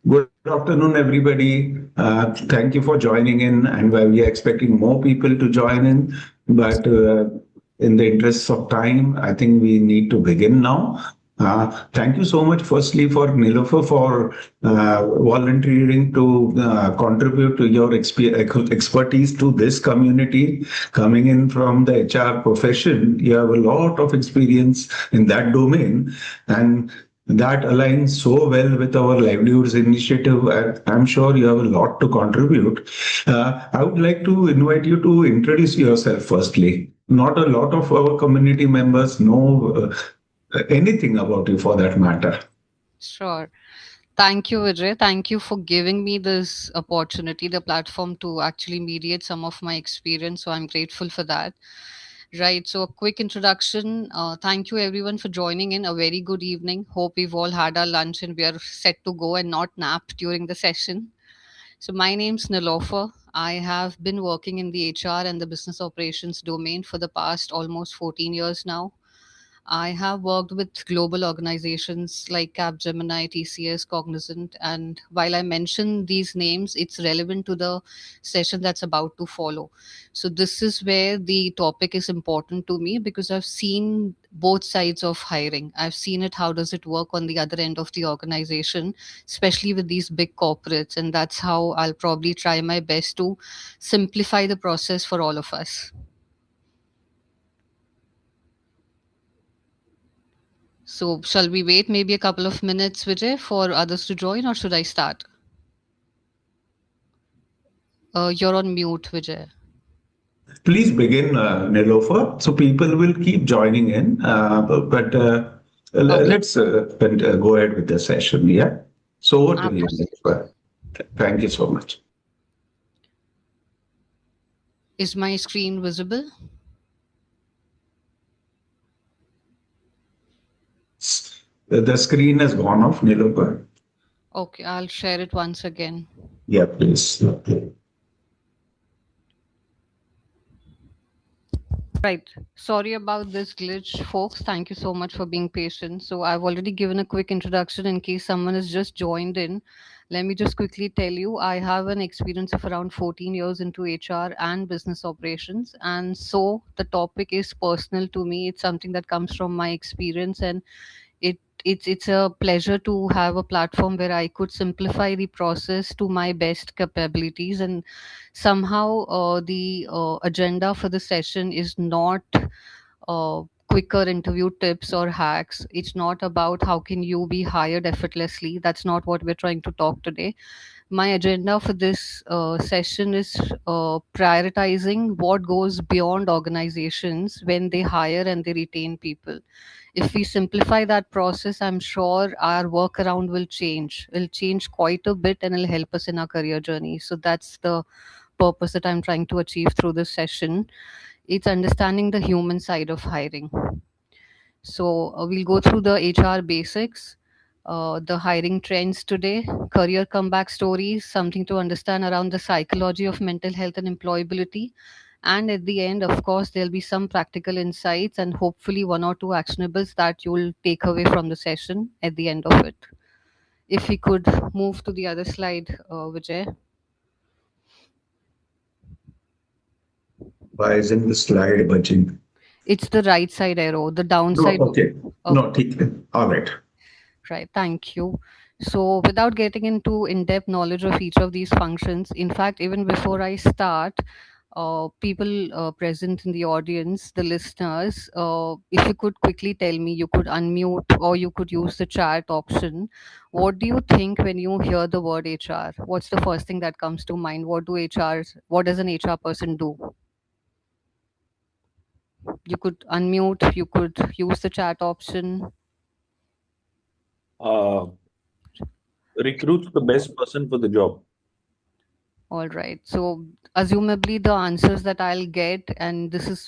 Good afternoon, everybody. Thank you for joining in, and we are expecting more people to join in. But in the interests of time, I think we need to begin now. Thank you so much, firstly, for Neelofer for volunteering to contribute to your expertise to this community. Coming in from the HR profession, you have a lot of experience in that domain, and that aligns so well with our livelihoods initiative. I'm sure you have a lot to contribute. I would like to invite you to introduce yourself firstly. Not a lot of our community members know anything about you for that matter. Sure. Thank you, Vijay. Thank you for giving me this opportunity, the platform to actually mediate some of my experience. So I'm grateful for that. Right. So, a quick introduction. Thank you, everyone, for joining in. A very good evening. Hope we've all had our lunch and we are set to go and not nap during the session. So, my name's Nilofer. I have been working in the HR and the business operations domain for the past almost 14 years now. I have worked with global organizations like Capgemini, TCS, Cognizant, and while I mention these names, it's relevant to the session that's about to follow. So, this is where the topic is important to me because I've seen both sides of hiring. I've seen it, how does it work on the other end of the organization, especially with these big corporates, and that's how I'll probably try my best to simplify the process for all of us. So, shall we wait maybe a couple of minutes, Vijay, for others to join, or should I start? You're on mute, Vijay. Please begin, Nilofer, so people will keep joining in. Okay, Let's go ahead with the session. Yeah. So over to you, absolutely. Nilofer. Thank you so much. Is my screen visible? The screen has gone off, Nilofer. Okay, I'll share it once again. Yeah, please. Right. Sorry about this glitch, folks. Thank you so much for being patient. So, I've already given a quick introduction in case someone has just joined in. Let me just quickly tell you I have an experience of around 14 years into HR and business operations. And so, the topic is personal to me. It's something that comes from my experience, and it's a pleasure to have a platform where I could simplify the process to my best capabilities. And somehow the agenda for the session is not quicker interview tips or hacks. It's not about how can you be hired effortlessly. That's not what we're trying to talk today. My agenda for this session is prioritizing what goes beyond organizations when they hire and they retain people. If we simplify that process, I'm sure our workaround will change. It'll change quite a bit and it'll help us in our career journey. So that's the purpose that I'm trying to achieve through this session. It's understanding the human side of hiring. So we'll go through the HR basics, the hiring trends today, career comeback stories, something to understand around the psychology of mental health and employability. And at the end, of course, there'll be some practical insights and hopefully one or two actionables that you'll take away from the session at the end of it. If we could move to the other slide, Vijay. Why isn't the slide budging? It's the right side arrow, the No, downside. okay. Okay. No, ठीक है. All right. Right, thank you. So, without getting into in depth knowledge of each of these functions, in fact, even before I start, people present in the audience, the listeners, if you could quickly tell me, you could unmute or you could use the chat option. What do you think when you hear the word HR? What's the first thing that comes to mind? What does an HR person do? You could unmute, you could use the chat option. uh, recruits the best person for the job. All right. So, assumably, the answers that I'll get, and this has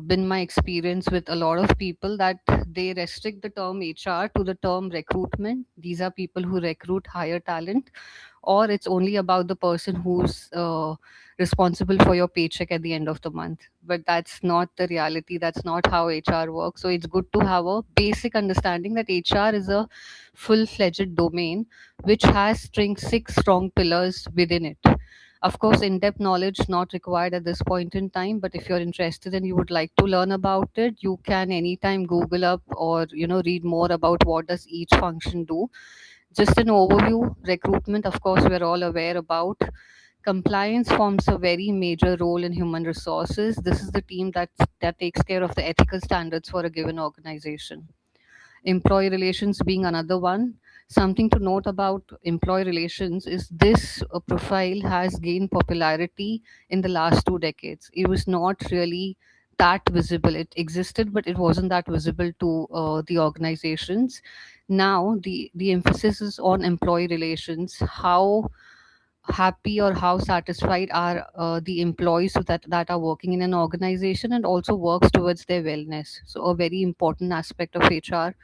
been my experience with a lot of people, that they restrict the term HR to the term recruitment. These are people who recruit higher talent, or it's only about the person who's responsible for your paycheck at the end of the month. But that's not the reality. That's not how HR works. So it's good to have a basic understanding that HR is a full-fledged domain which has six strong pillars within it. Of course, in-depth knowledge not required at this point in time, but if you're interested and you would like to learn about it, you can anytime Google up or read more about what does each function do. Just an overview, recruitment, of course, we're all aware about. Compliance forms a very major role in human resources. This is the team that takes care of the ethical standards for a given organization. Employee relations being another one. Something to note about employee relations is this profile has gained popularity in the last 2 decades. It was not really that visible. It existed, but it wasn't that visible to the organizations. Now, the emphasis is on employee relations. How happy or how satisfied are the employees that are working in an organization, and also works towards their wellness. So a very important aspect of HR.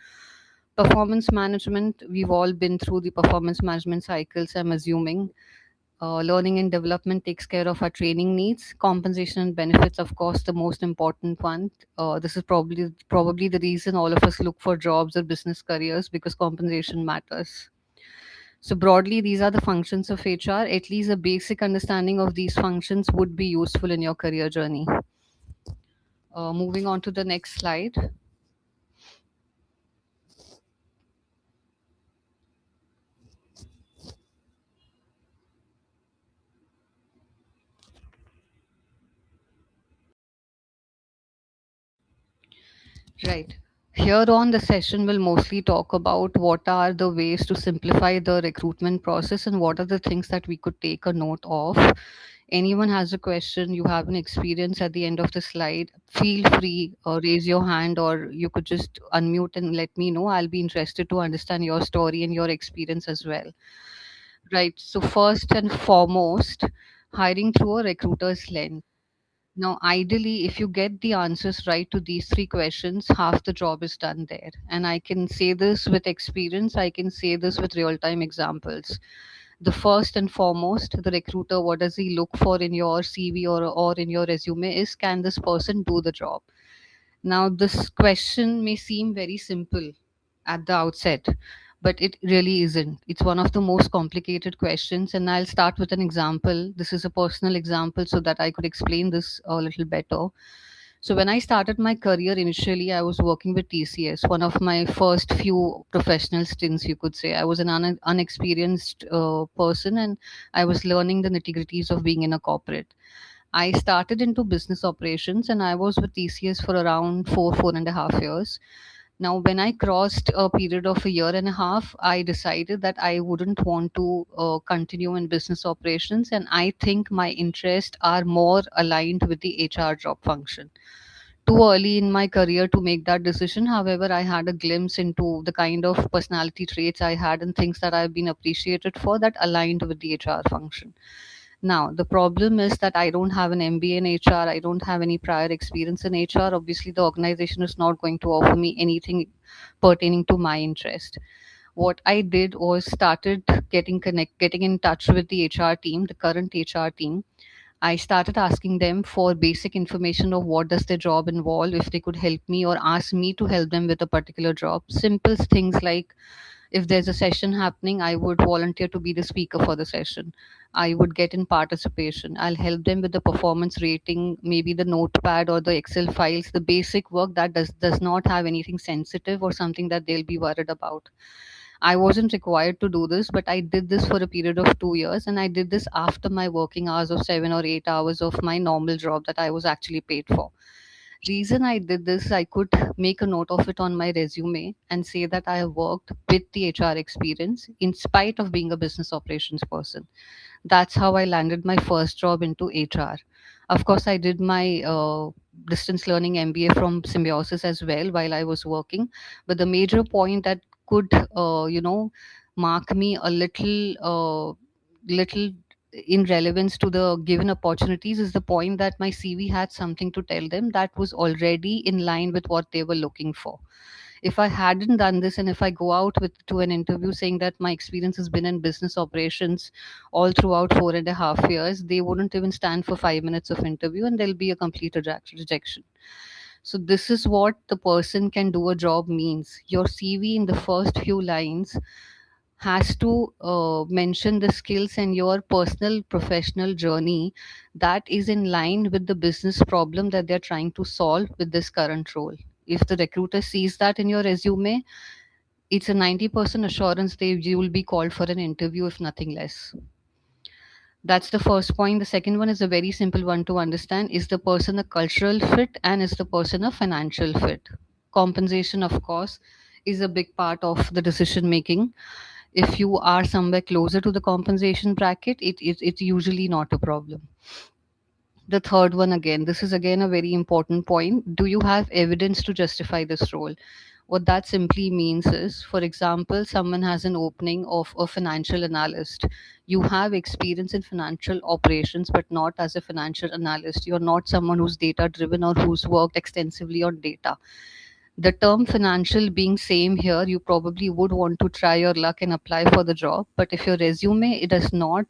Performance management, we've all been through the performance management cycles, I'm assuming. Learning and development takes care of our training needs. Compensation and benefits, of course, the most important one. This is probably the reason all of us look for jobs or business careers, because compensation matters. So broadly, these are the functions of HR. At least a basic understanding of these functions would be useful in your career journey. Moving on to the next slide. Right. Here on, the session will mostly talk about what are the ways to simplify the recruitment process and what are the things that we could take a note of. Anyone has a question, you have an experience at the end of the slide, feel free, raise your hand, or you could just unmute and let me know. I'll be interested to understand your story and your experience as well. Right. So, first and foremost, hiring through a recruiter's lens. Now, ideally, if you get the answers right to these three questions, half the job is done there. And I can say this with experience, I can say this with real time examples. The first and foremost, the recruiter, what does he look for in your CV or in your resume is, can this person do the job? Now, this question may seem very simple at the outset, but it really isn't. It's one of the most complicated questions, and I'll start with an example. This is a personal example so that I could explain this a little better. So, when I started my career initially, I was working with TCS, one of my first few professional stints, you could say. I was an unexperienced person, and I was learning the nitty gritties of being in a corporate. I started into business operations and I was with TCS for around 4.5 years. Now, when I crossed a period of a year and a half, I decided that I wouldn't want to continue in business operations, and I think my interests are more aligned with the HR job function. Too early in my career to make that decision. However, I had a glimpse into the kind of personality traits I had and things that I've been appreciated for that aligned with the HR function. Now, the problem is that I don't have an MBA in HR. I don't have any prior experience in HR. Obviously, the organization is not going to offer me anything pertaining to my interest. What I did was started getting in touch with the HR team, the current HR team. I started asking them for basic information of what does their job involve, if they could help me or ask me to help them with a particular job. Simple things like, if there's a session happening, I would volunteer to be the speaker for the session. I would get in participation. I'll help them with the performance rating, maybe the notepad or the Excel files, the basic work that does not have anything sensitive or something that they'll be worried about. I wasn't required to do this, but I did this for a period of 2 years, and I did this after my working hours of 7 or 8 hours of my normal job that I was actually paid for. Reason I did this, I could make a note of it on my resume and say that I have worked with the HR experience in spite of being a business operations person. That's how I landed my first job into HR. Of course, I did my distance learning MBA from Symbiosis as well while I was working. But the major point that could, mark me a little in relevance to the given opportunities is the point that my CV had something to tell them that was already in line with what they were looking for. If I hadn't done this, and if I go out with to an interview saying that my experience has been in business operations all throughout 4.5 years, they wouldn't even stand for 5 minutes of interview, and there'll be a complete rejection. So this is what the person can do a job means. Your CV in the first few lines has to mention the skills and your personal professional journey that is in line with the business problem that they're trying to solve with this current role. If the recruiter sees that in your resume, it's a 90% assurance that you will be called for an interview, if nothing less. That's the first point. The second one is a very simple one to understand. Is the person a cultural fit, and is the person a financial fit? Compensation, of course, is a big part of the decision making. If you are somewhere closer to the compensation bracket, it's usually not a problem. The third one, again, this is again a very important point. Do you have evidence to justify this role? What that simply means is, for example, someone has an opening of a financial analyst. You have experience in financial operations, but not as a financial analyst. You're not someone who's data driven or who's worked extensively on data. The term financial being same here, you probably would want to try your luck and apply for the job. But if your resume, it does not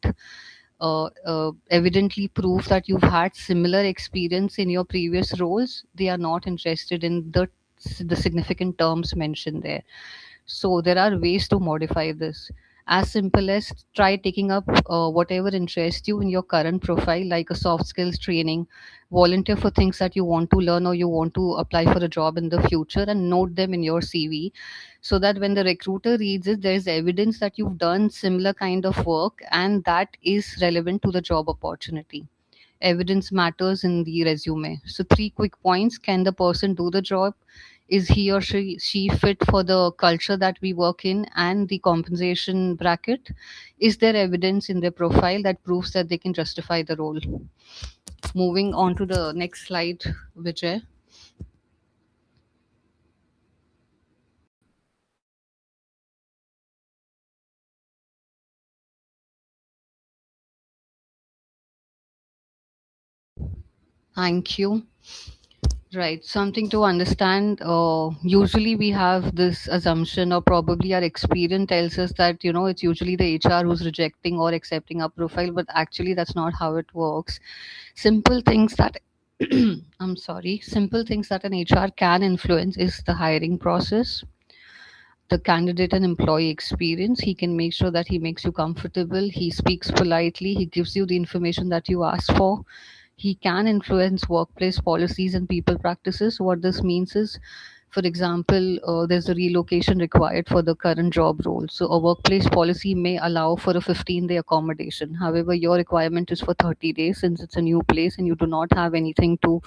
evidently prove that you've had similar experience in your previous roles, they are not interested in the significant terms mentioned there. So there are ways to modify this. As simple as try taking up whatever interests you in your current profile, like a soft skills training, volunteer for things that you want to learn or you want to apply for a job in the future, and note them in your CV, so that when the recruiter reads it, there is evidence that you've done similar kind of work and that is relevant to the job opportunity. Evidence matters in the resume. So three quick points: can the person do the job? Is he or she fit for the culture that we work in and the compensation bracket? Is there evidence in their profile that proves that they can justify the role? Moving on to the next slide, Vijay. Thank you. Right, something to understand. Usually, we have this assumption, or probably our experience tells us that it's usually the HR who's rejecting or accepting our profile, but actually, that's not how it works. Simple things that I'm sorry, simple things that an HR can influence is the hiring process, the candidate and employee experience. He can make sure that he makes you comfortable, he speaks politely, he gives you the information that you ask for. He can influence workplace policies and people practices. What this means is, for example, there's a relocation required for the current job role. So a workplace policy may allow for a 15-day accommodation. However, your requirement is for 30 days since it's a new place and you do not have anything to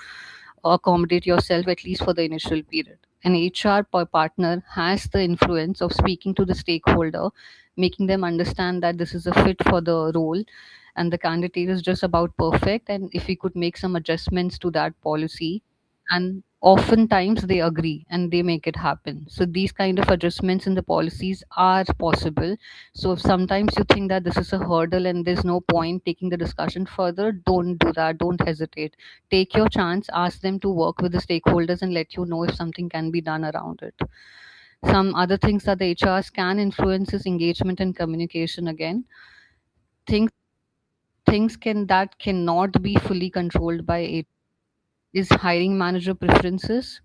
accommodate yourself, at least for the initial period. An HR partner has the influence of speaking to the stakeholder, making them understand that this is a fit for the role and the candidate is just about perfect. And if we could make some adjustments to that policy, and oftentimes they agree and they make it happen. So these kind of adjustments in the policies are possible. So if sometimes you think that this is a hurdle and there's no point taking the discussion further, don't do that, don't hesitate. Take your chance, ask them to work with the stakeholders and let you know if something can be done around it. Some other things that the HRs can influence is engagement and communication. Again, things things can that cannot be fully controlled by it is hiring manager preferences.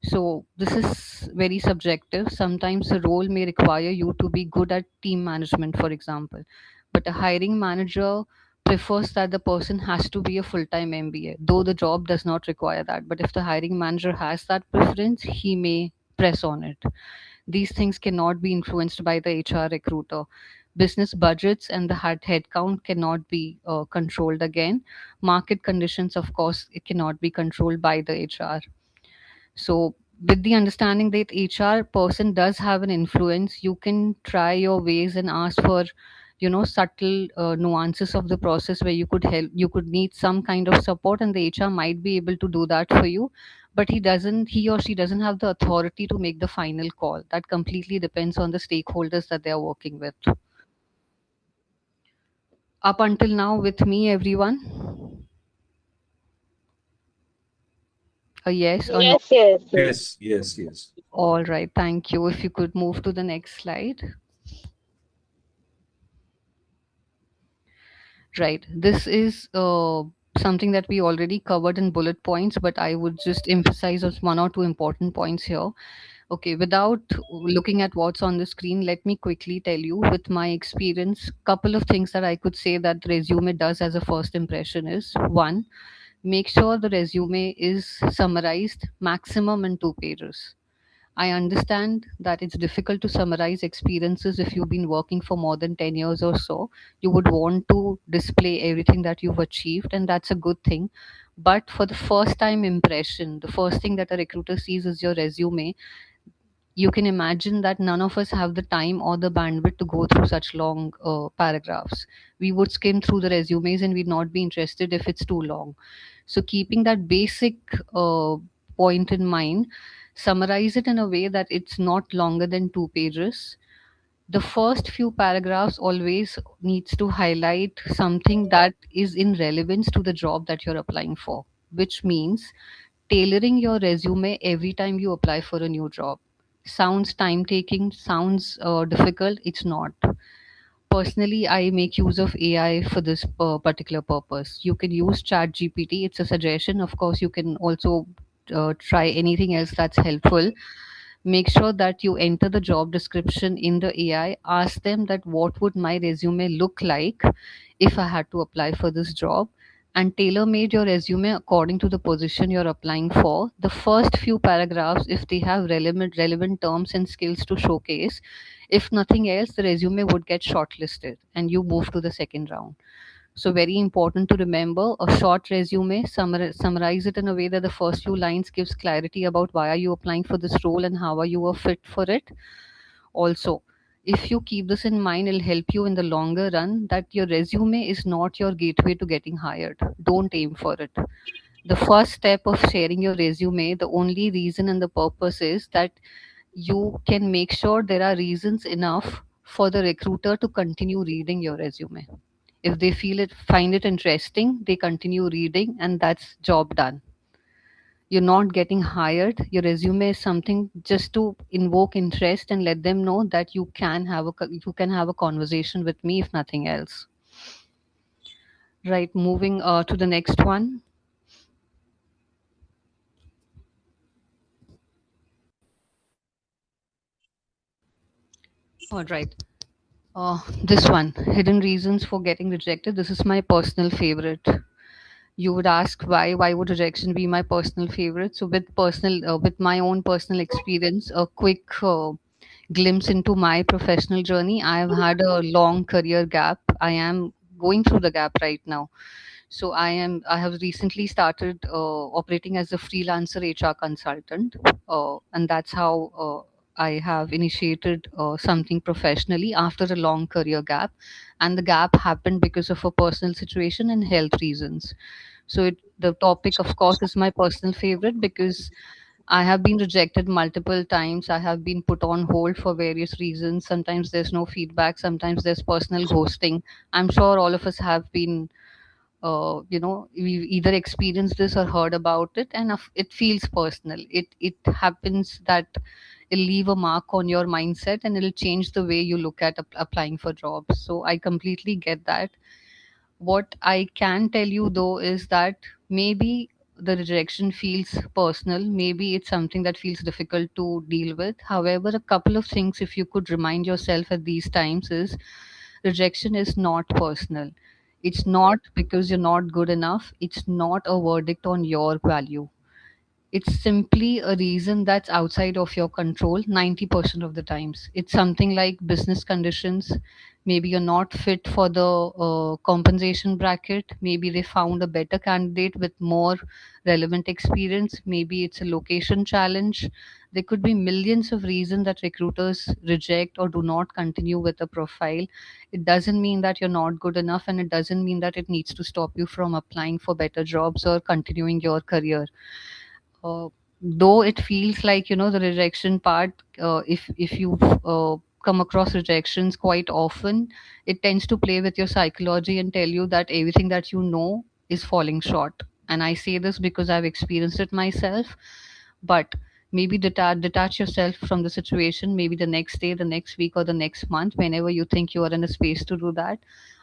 So this is very subjective. Sometimes a role may require you to be good at team management, for example, but a hiring manager prefers that the person has to be a full-time MBA, though the job does not require that. But if the hiring manager has that preference, he may press on it. These things cannot be influenced by the HR recruiter. Business budgets and the headcount cannot be controlled. Again, market conditions, of course, it cannot be controlled by the HR. So, with the understanding that HR person does have an influence, you can try your ways and ask for, subtle nuances of the process where you could need some kind of support, and the HR might be able to do that for you. But he or she doesn't have the authority to make the final call. That completely depends on the stakeholders that they are working with. Up until now, with me, everyone. A yes or no? Yes, yes, yes. Yes, yes, yes. All right, thank you. If you could move to the next slide. Right. This is something that we already covered in bullet points, but I would just emphasize on one or two important points here. Okay, without looking at what's on the screen, let me quickly tell you with my experience, couple of things that I could say that resume does as a first impression is one, make sure the resume is summarized maximum in 2 pages. I understand that it's difficult to summarize experiences if you've been working for more than 10 years or so. You would want to display everything that you've achieved, and that's a good thing. But for the first time impression, the first thing that a recruiter sees is your resume. You can imagine that none of us have the time or the bandwidth to go through such long paragraphs. We would skim through the resumes and we'd not be interested if it's too long. So, keeping that basic point in mind, summarize it in a way that it's not longer than 2 pages. The first few paragraphs always needs to highlight something that is in relevance to the job that you're applying for, which means tailoring your resume every time you apply for a new job. Sounds time taking, sounds difficult. It's not. Personally, I make use of AI for this particular purpose. You can use Chat GPT. It's a suggestion. Of course, you can also try anything else that's helpful. Make sure that you enter the job description in the AI. Ask them that what would my resume look like if I had to apply for this job, and tailor made your resume according to the position you're applying for. The first few paragraphs, if they have relevant terms and skills to showcase, if nothing else, the resume would get shortlisted and you move to the second round. So, very important to remember a short resume, summarize it in a way that the first few lines gives clarity about why are you applying for this role and how are you a fit for it. Also, if you keep this in mind, it'll help you in the longer run that your resume is not your gateway to getting hired. Don't aim for it. The first step of sharing your resume, the only reason and the purpose is that you can make sure there are reasons enough for the recruiter to continue reading your resume. If they find it interesting, they continue reading, and that's job done. You're not getting hired. Your resume is something just to invoke interest and let them know that you can have a conversation with me if nothing else. Right, moving to the next one. All right. This one, hidden reasons for getting rejected. This is my personal favorite. You would ask why would rejection be my personal favorite? So with my own personal experience, a quick glimpse into my professional journey. I have had a long career gap. I am going through the gap right now. So I have recently started operating as a freelancer HR consultant, and that's how I have initiated something professionally after a long career gap. And the gap happened because of a personal situation and health reasons. So the topic, of course, is my personal favorite because I have been rejected multiple times. I have been put on hold for various reasons. Sometimes there's no feedback. Sometimes there's personal ghosting. I'm sure all of us have been, we've either experienced this or heard about it, and it feels personal. It happens that it'll leave a mark on your mindset and it'll change the way you look at applying for jobs. So I completely get that. What I can tell you though is that maybe the rejection feels personal, maybe it's something that feels difficult to deal with. However, a couple of things, if you could remind yourself at these times, is rejection is not personal. It's not because you're not good enough, it's not a verdict on your value. It's simply a reason that's outside of your control 90% of the times. It's something like business conditions. Maybe you're not fit for the compensation bracket. Maybe they found a better candidate with more relevant experience. Maybe it's a location challenge. There could be millions of reasons that recruiters reject or do not continue with a profile. It doesn't mean that you're not good enough, and it doesn't mean that it needs to stop you from applying for better jobs or continuing your career. uh, though it feels like, the rejection part, if you've come across rejections quite often, it tends to play with your psychology and tell you that everything that you know is falling short. And I say this because I've experienced it myself. But maybe detach yourself from the situation, maybe the next day, the next week, or the next month, whenever you think you are in a space to do that.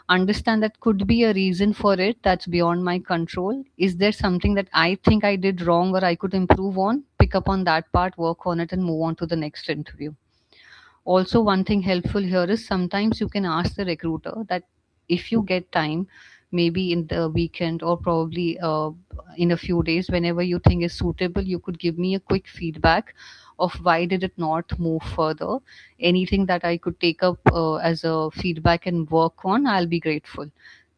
Understand that could be a reason for it that's beyond my control. Is there something that I think I did wrong or I could improve on? Pick up on that part, work on it, and move on to the next interview. Also, one thing helpful here is sometimes you can ask the recruiter that if you get time, maybe in the weekend or probably in a few days, whenever you think is suitable, you could give me a quick feedback of why did it not move further. Anything that I could take up as a feedback and work on, I'll be grateful.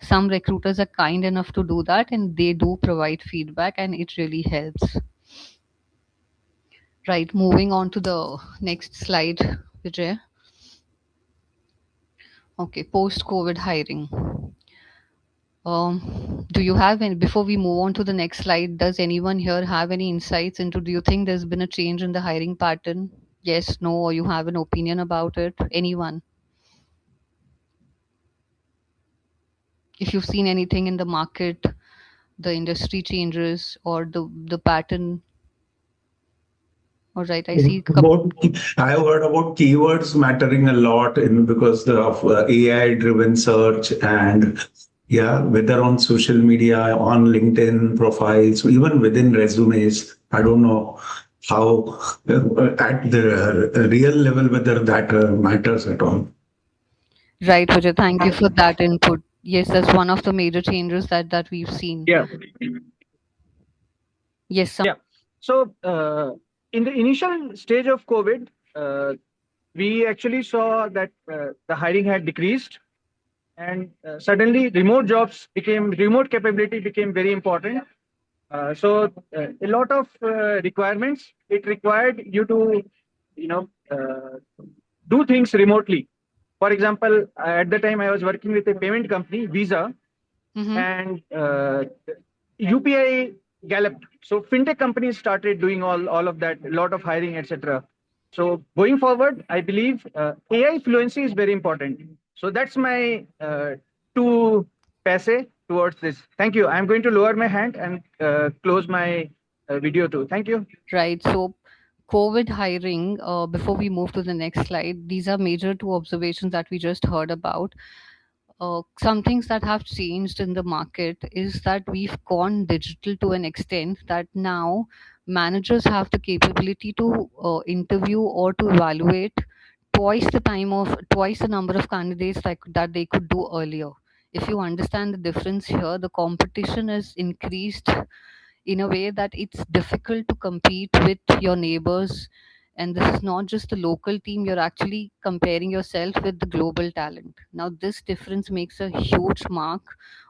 Some recruiters are kind enough to do that, and they do provide feedback, and it really helps. Right, moving on to the next slide, Vijay. Okay, post-COVID hiring. Do you have any, before we move on to the next slide, does anyone here have any insights into, do you think there's been a change in the hiring pattern? Yes, no, or you have an opinion about it? Anyone? If you've seen anything in the market, the industry changes or the pattern. All right, I see. About, I have heard about keywords mattering a lot in because of AI-driven search and yeah, whether on social media, on LinkedIn profiles, even within resumes. I don't know how at the real level whether that matters at all. Right, Vijay, thank you for that input. Yes, that's one of the major changes that we've seen. Yeah, Yes, yeah. So, in the initial stage of COVID, we actually saw that the hiring had decreased, and suddenly remote capability became very important. A lot of requirements, it required you to, you know, do things remotely. For example, at the time I was working with a payment company, Visa, mm-hmm. and UPI galloped. So fintech companies started doing all of that, a lot of hiring, etc. So going forward, I believe AI fluency is very important. So that's my two passe towards this. Thank you. I'm going to lower my hand and close my video too. Thank you. Right. So, COVID hiring, before we move to the next slide, these are major two observations that we just heard about. Some things that have changed in the market is that we've gone digital to an extent that now managers have the capability to interview or to evaluate twice the number of candidates that they could do earlier. If you understand the difference here, the competition is increased in a way that it's difficult to compete with your neighbors. And this is not just the local team, you're actually comparing yourself with the global talent. Now, this difference makes a huge mark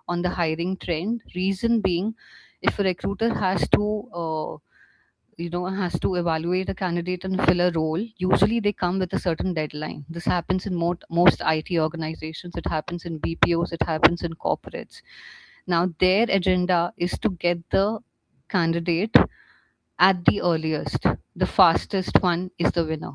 on the hiring trend. Reason being, if a recruiter has to evaluate a candidate and fill a role, usually they come with a certain deadline. This happens in most IT organizations, it happens in BPOs, it happens in corporates. Now, their agenda is to get the candidate at the earliest. The fastest one is the winner.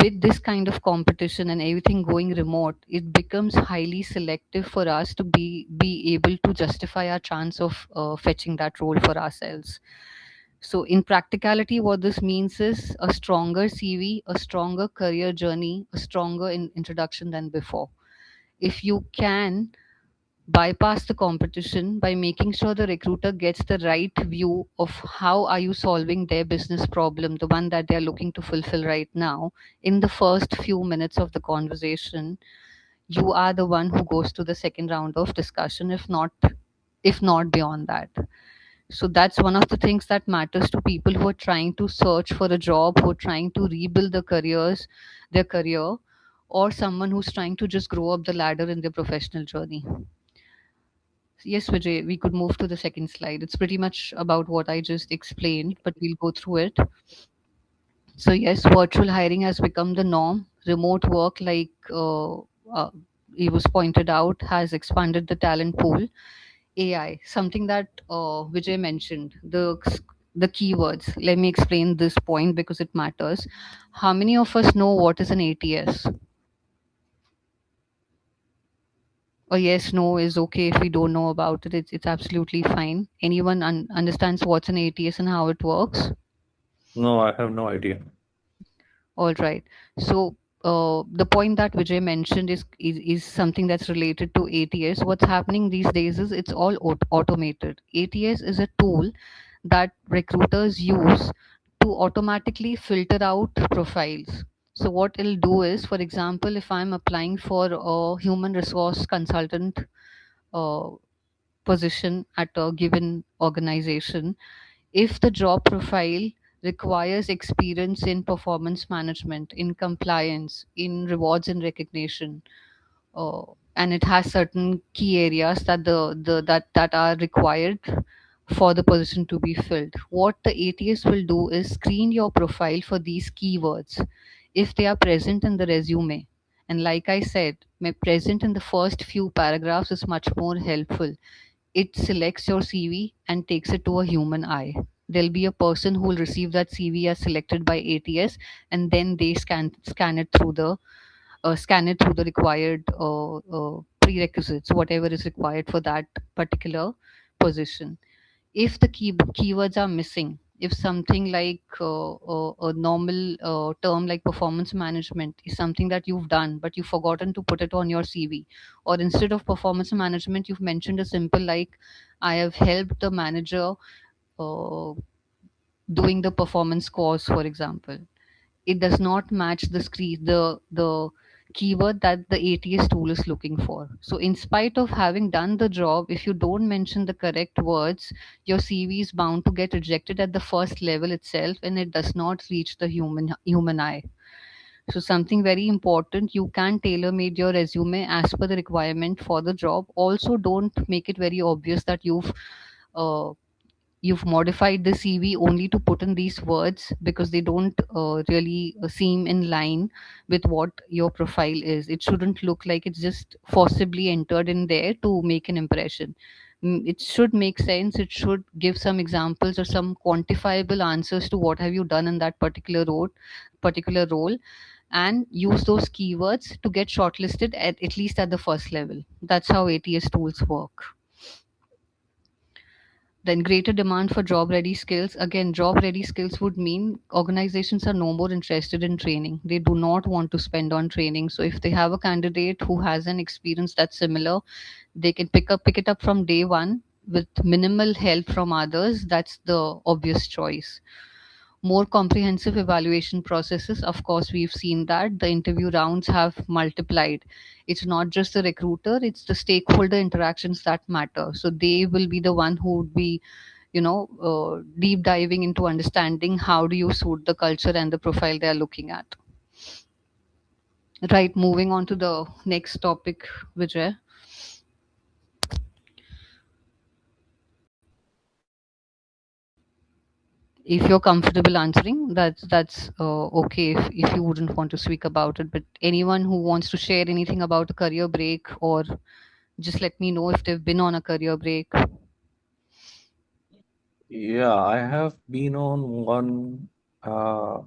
With this kind of competition and everything going remote, it becomes highly selective for us to be able to justify our chance of fetching that role for ourselves. So, in practicality, what this means is a stronger CV, a stronger career journey, a stronger introduction than before. If you can bypass the competition by making sure the recruiter gets the right view of how are you solving their business problem, the one that they're looking to fulfill right now, in the first few minutes of the conversation, you are the one who goes to the second round of discussion, if not beyond that. So that's one of the things that matters to people who are trying to search for a job, who are trying to rebuild their career, or someone who's trying to just grow up the ladder in their professional journey. Yes, Vijay, we could move to the second slide. It's pretty much about what I just explained, but we'll go through it. So, yes, virtual hiring has become the norm. Remote work, like it was pointed out, has expanded the talent pool. AI, something that Vijay mentioned, the keywords. Let me explain this point because it matters. How many of us know what is an ATS? A yes, no is okay if we don't know about it. It's absolutely fine. Anyone understands what's an ATS and how it works? No, I have no idea. All right. So the point that Vijay mentioned is something that's related to ATS. What's happening these days is it's all automated. ATS is a tool that recruiters use to automatically filter out profiles. So what it'll do is, for example, if I'm applying for a human resource consultant uh, position at a given organization, if the job profile requires experience in performance management, in compliance, in rewards and recognition, uh, and it has certain key areas that are required for the position to be filled, what the ATS will do is screen your profile for these keywords if they are present in the resume. And like I said, my present in the first few paragraphs is much more helpful. It selects your CV and takes it to a human eye. There'll be a person who will receive that CV as selected by ATS, and then they scan it through the required prerequisites, whatever is required for that particular position. If the keywords are missing, if something like a normal term like performance management is something that you've done but you've forgotten to put it on your CV, or instead of performance management you've mentioned a simple like I have helped the manager uh, doing the performance course, for example, it does not match the keyword that the ATS tool is looking for. So in spite of having done the job, if you don't mention the correct words, your CV is bound to get rejected at the first level itself, and it does not reach the human eye. So something very important, you can tailor made your resume as per the requirement for the job. Also, don't make it very obvious that uh, you've modified the CV only to put in these words, because they don't really seem in line with what your profile is. It shouldn't look like it's just forcibly entered in there to make an impression. It should make sense. It should give some examples or some quantifiable answers to what have you done in that particular role, and use those keywords to get shortlisted at least at the first level. That's how ATS tools work. Then greater demand for job ready skills. Again, job ready skills would mean organizations are no more interested in training. They do not want to spend on training. So if they have a candidate who has an experience that's similar, they can pick it up from day one with minimal help from others. That's the obvious choice. More comprehensive evaluation processes. Of course, we've seen that the interview rounds have multiplied. It's not just the recruiter, it's the stakeholder interactions that matter. So they will be the one who would be, deep diving into understanding how do you suit the culture and the profile they're looking at. Right, moving on to the next topic, Vijay. If you're comfortable answering, that's okay if you wouldn't want to speak about it. But anyone who wants to share anything about a career break, or just let me know if they've been on a career break. Yeah, I have been on one uh,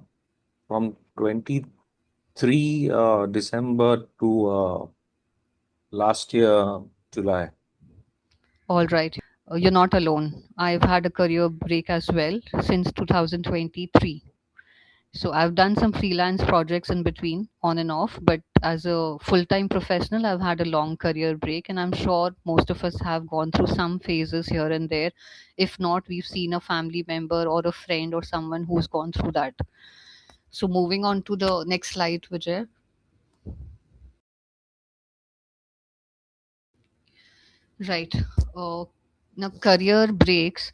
from 23 December to last year, July. All right, you're not alone. I've had a career break as well since 2023. So I've done some freelance projects in between, on and off, but as a full-time professional, I've had a long career break, and I'm sure most of us have gone through some phases here and there. If not, we've seen a family member or a friend or someone who's gone through that. So moving on to the next slide, Vijay. Right. Uh, Now, career breaks.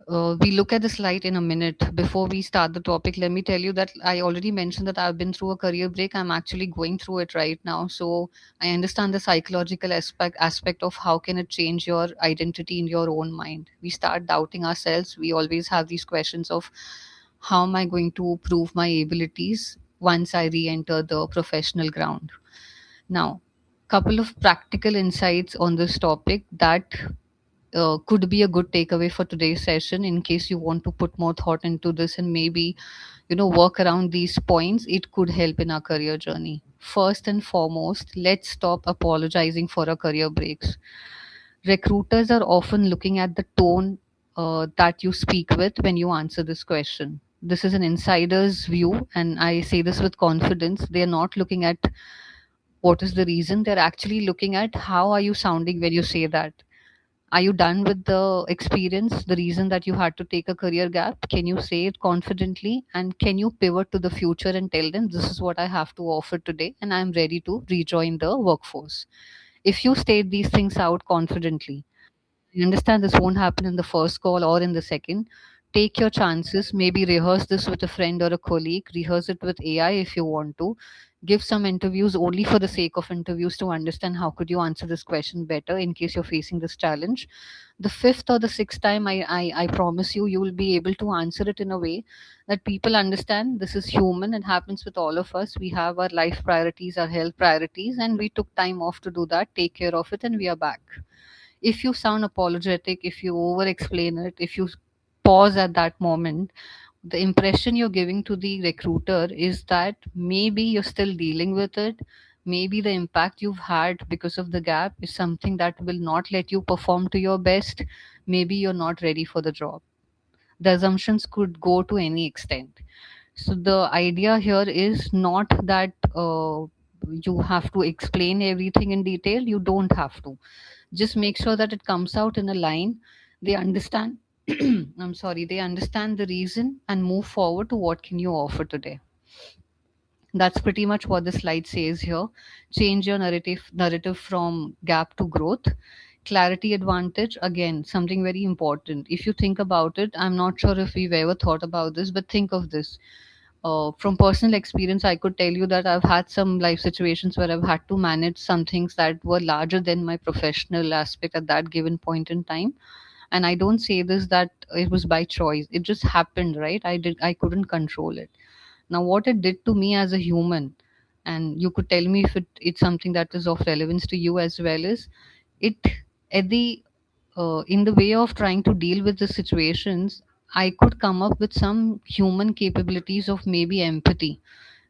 We look at the slide in a minute. Before we start the topic, let me tell you that I already mentioned that I've been through a career break. I'm actually going through it right now. So I understand the psychological aspect of how can it change your identity in your own mind. We start doubting ourselves. We always have these questions of how am I going to prove my abilities once I re-enter the professional ground. Now, couple of practical insights on this topic that could be a good takeaway for today's session in case you want to put more thought into this and maybe work around these points, it could help in our career journey. First and foremost, let's stop apologizing for our career breaks. Recruiters are often looking at the tone that you speak with when you answer this question. This is an insider's view, and I say this with confidence. They are not looking at what is the reason. They're actually looking at how are you sounding when you say that. Are you done with the experience, the reason that you had to take a career gap? Can you say it confidently? And can you pivot to the future and tell them, this is what I have to offer today, and I'm ready to rejoin the workforce? If you state these things out confidently, I understand this won't happen in the first call or in the second. Take your chances. Maybe rehearse this with a friend or a colleague. Rehearse it with AI if you want to. Give some interviews only for the sake of interviews to understand how could you answer this question better in case you're facing this challenge. The fifth or the sixth time, I promise you, you will be able to answer it in a way that people understand this is human. It happens with all of us. We have our life priorities, our health priorities, and we took time off to do that, take care of it, and we are back. If you sound apologetic, if you over explain it, if you pause at that moment, the impression you're giving to the recruiter is that maybe you're still dealing with it. Maybe the impact you've had because of the gap is something that will not let you perform to your best. Maybe you're not ready for the job. The assumptions could go to any extent. So the idea here is not that you have to explain everything in detail. You don't have to. Just make sure that it comes out in a line. They understand. I'm sorry. They understand the reason and move forward to what can you offer today. That's pretty much what the slide says here. Change your narrative from gap to growth. Clarity advantage, again, something very important. If you think about it, I'm not sure if we've ever thought about this, but think of this. From personal experience, I could tell you that I've had some life situations where I've had to manage some things that were larger than my professional aspect at that given point in time. And I don't say this that it was by choice. It just happened, right? I couldn't control it. Now, what it did to me as a human, and you could tell me if it's something that is of relevance to you as well, is it at the in the way of trying to deal with the situations, I could come up with some human capabilities of maybe empathy,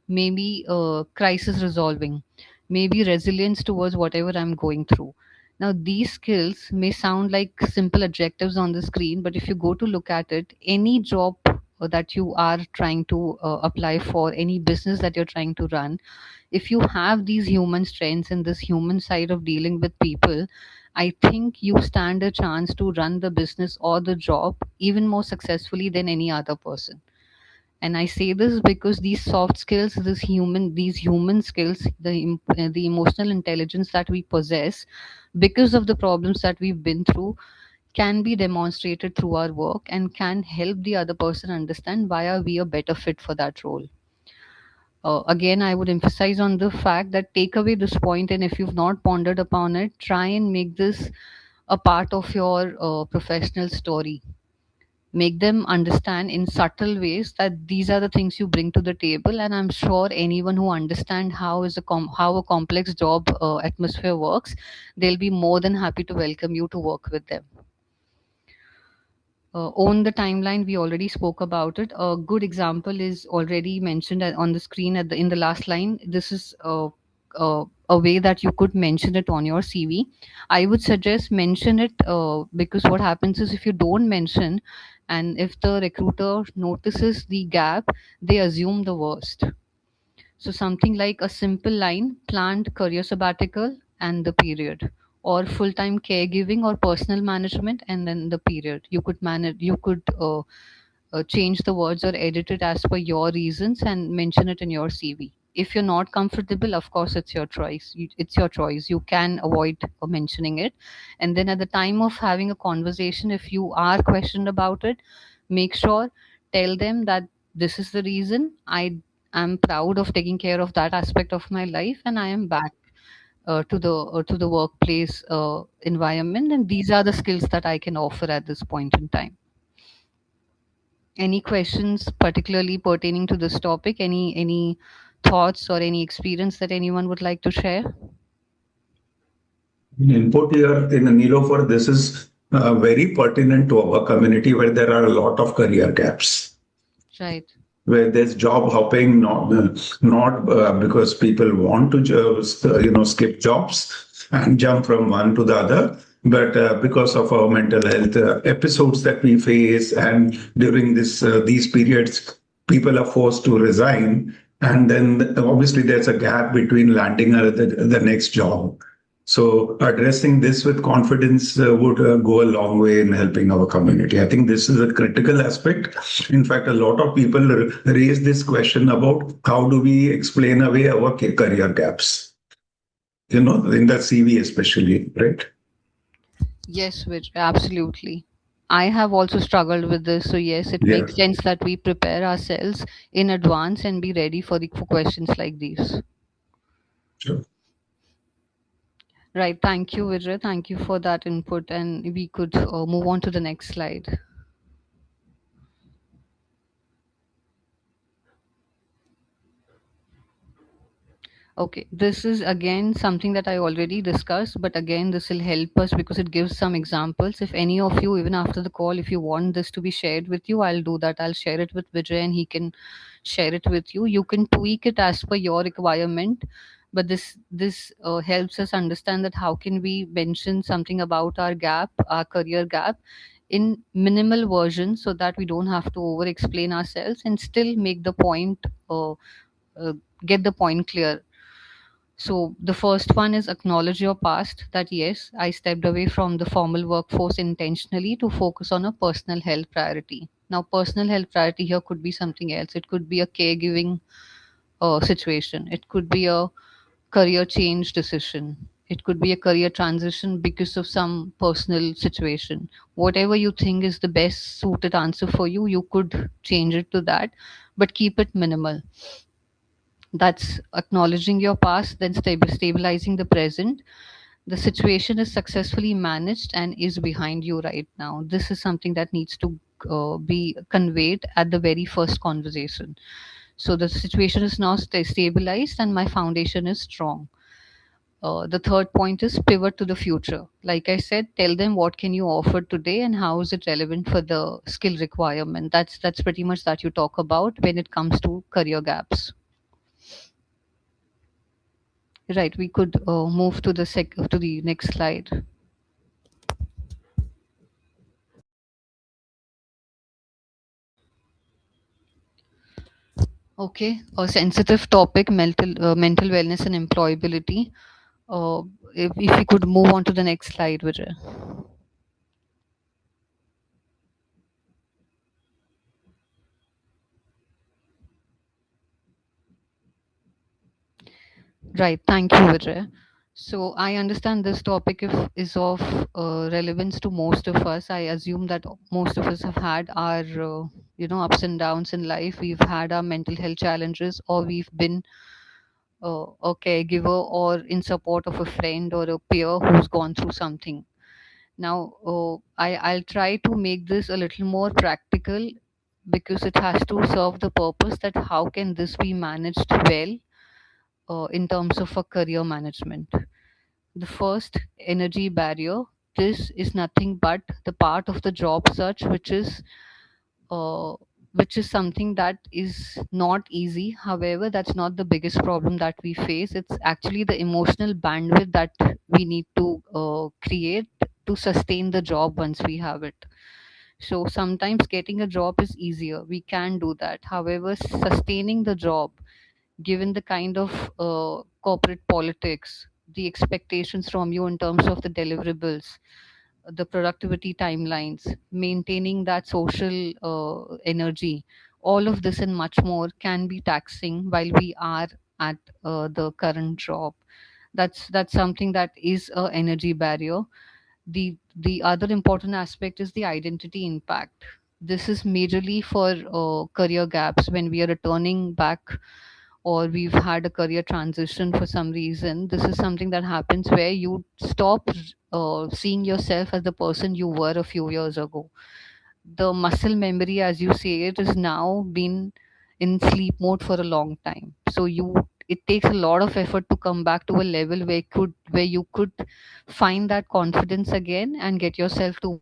maybe crisis resolving, maybe resilience towards whatever I'm going through. Now, these skills may sound like simple adjectives on the screen, but if you go to look at it, any job that you are trying to apply for, any business that you're trying to run, if you have these human strengths and this human side of dealing with people, I think you stand a chance to run the business or the job even more successfully than any other person. And I say this because these soft skills, these human skills, the emotional intelligence that we possess because of the problems that we've been through, can be demonstrated through our work and can help the other person understand why are we a better fit for that role. Again, I would emphasize on the fact that take away this point, and if you've not pondered upon it, try and make this a part of your professional story. Make them understand in subtle ways that these are the things you bring to the table, and I'm sure anyone who understand how a complex job atmosphere works, they'll be more than happy to welcome you to work with them. Own the timeline, we already spoke about it. A good example is already mentioned on the screen in the last line. This is a way that you could mention it on your CV. I would suggest mention it because what happens is if you don't mention, and if the recruiter notices the gap, they assume the worst. So something like a simple line, planned career sabbatical and the period, or full-time caregiving or personal management and then the period. You could change the words or edit it as per your reasons and mention it in your CV. If you're not comfortable, of course, it's your choice. It's your choice. You can avoid mentioning it. And then at the time of having a conversation, if you are questioned about it, make sure tell them that this is the reason. I am proud of taking care of that aspect of my life, and I am back to the workplace environment, and these are the skills that I can offer at this point in time. Any questions particularly pertaining to this topic? Any thoughts or any experience that anyone would like to share? Input here in Neelofer, this is very pertinent to our community where there are a lot of career gaps. Right. where there's job hopping, not because people want to just skip jobs and jump from one to the other, but because of our mental health episodes that we face, and during these periods, people are forced to resign, and then obviously there's a gap between landing the next job. So addressing this with confidence would go a long way in helping our community. I think this is a critical aspect. In fact, a lot of people raise this question about how do we explain away our career gaps, in the CV especially, right? Yes, which absolutely. I have also struggled with this, so yes, it Yeah. makes sense that we prepare ourselves in advance and be ready for the for questions like these. Sure. Right. Thank you, Vijay. Thank you for that input, and we could move on to the next slide. Okay, this is again something that I already discussed, but again, this will help us because it gives some examples. If any of you, even after the call, if you want this to be shared with you, I'll do that. I'll share it with Vijay and he can share it with you. You can tweak it as per your requirement, but this helps us understand that how can we mention something about our gap, our career gap, in minimal version so that we don't have to over explain ourselves and still make the point, uh, get the point clear. So the first one is acknowledge your past, that yes, I stepped away from the formal workforce intentionally to focus on a personal health priority. Now, personal health priority here could be something else. It could be a caregiving situation. It could be a career change decision. It could be a career transition because of some personal situation. Whatever you think is the best suited answer for you, you could change it to that, but keep it minimal. That's acknowledging your past, then stabilizing the present. The situation is successfully managed and is behind you right now. This is something that needs to be conveyed at the very first conversation. So the situation is now stabilized and my foundation is strong. The third point is pivot to the future. Like I said, tell them what can you offer today and how is it relevant for the skill requirement. That's pretty much that you talk about when it comes to career gaps. Right, we could move to the next slide. Okay, a sensitive topic, mental wellness and employability. Uh, if we could move on to the next slide, Vijay. Right, thank you, Vijay. So I understand this topic is of relevance to most of us. I assume that most of us have had our ups and downs in life. We've had our mental health challenges, or we've been a caregiver or in support of a friend or a peer who's gone through something. Now, I'll try to make this a little more practical because it has to serve the purpose that how can this be managed well in terms of a career management. The first, energy barrier. This is nothing but the part of the job search uh, which is something that is not easy. However, that's not the biggest problem that we face. It's actually the emotional bandwidth that we need to create to sustain the job once we have it. So sometimes getting a job is easier. We can do that. However, sustaining the job, given the kind of corporate politics, the expectations from you in terms of the deliverables, the productivity timelines, maintaining that social energy, all of this and much more can be taxing while we are at the current job. That's something that is a energy barrier. The other important aspect is the identity impact. This is majorly for career gaps when we are returning back or we've had a career transition for some reason. This is something that happens where you stop seeing yourself as the person you were a few years ago. The muscle memory, as you say, it is now been in sleep mode for a long time. So it takes a lot of effort to come back to a level where you could find that confidence again and get yourself to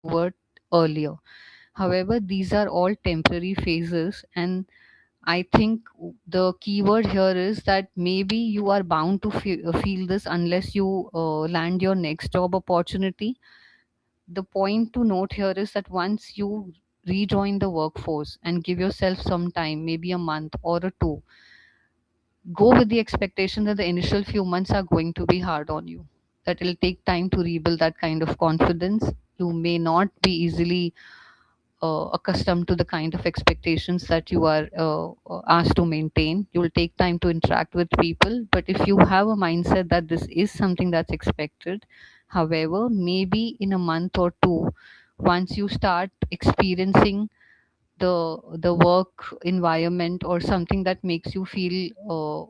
work earlier. However, these are all temporary phases, and I think the keyword here is that maybe you are bound to feel this unless you land your next job opportunity. The point to note here is that once you rejoin the workforce and give yourself some time, maybe a month or a two, go with the expectation that the initial few months are going to be hard on you, that it'll take time to rebuild that kind of confidence. You may not be easily accustomed to the kind of expectations that you are asked to maintain. You will take time to interact with people, but if you have a mindset that this is something that's expected, however, maybe in a month or two, once you start experiencing the work environment or something that makes you feel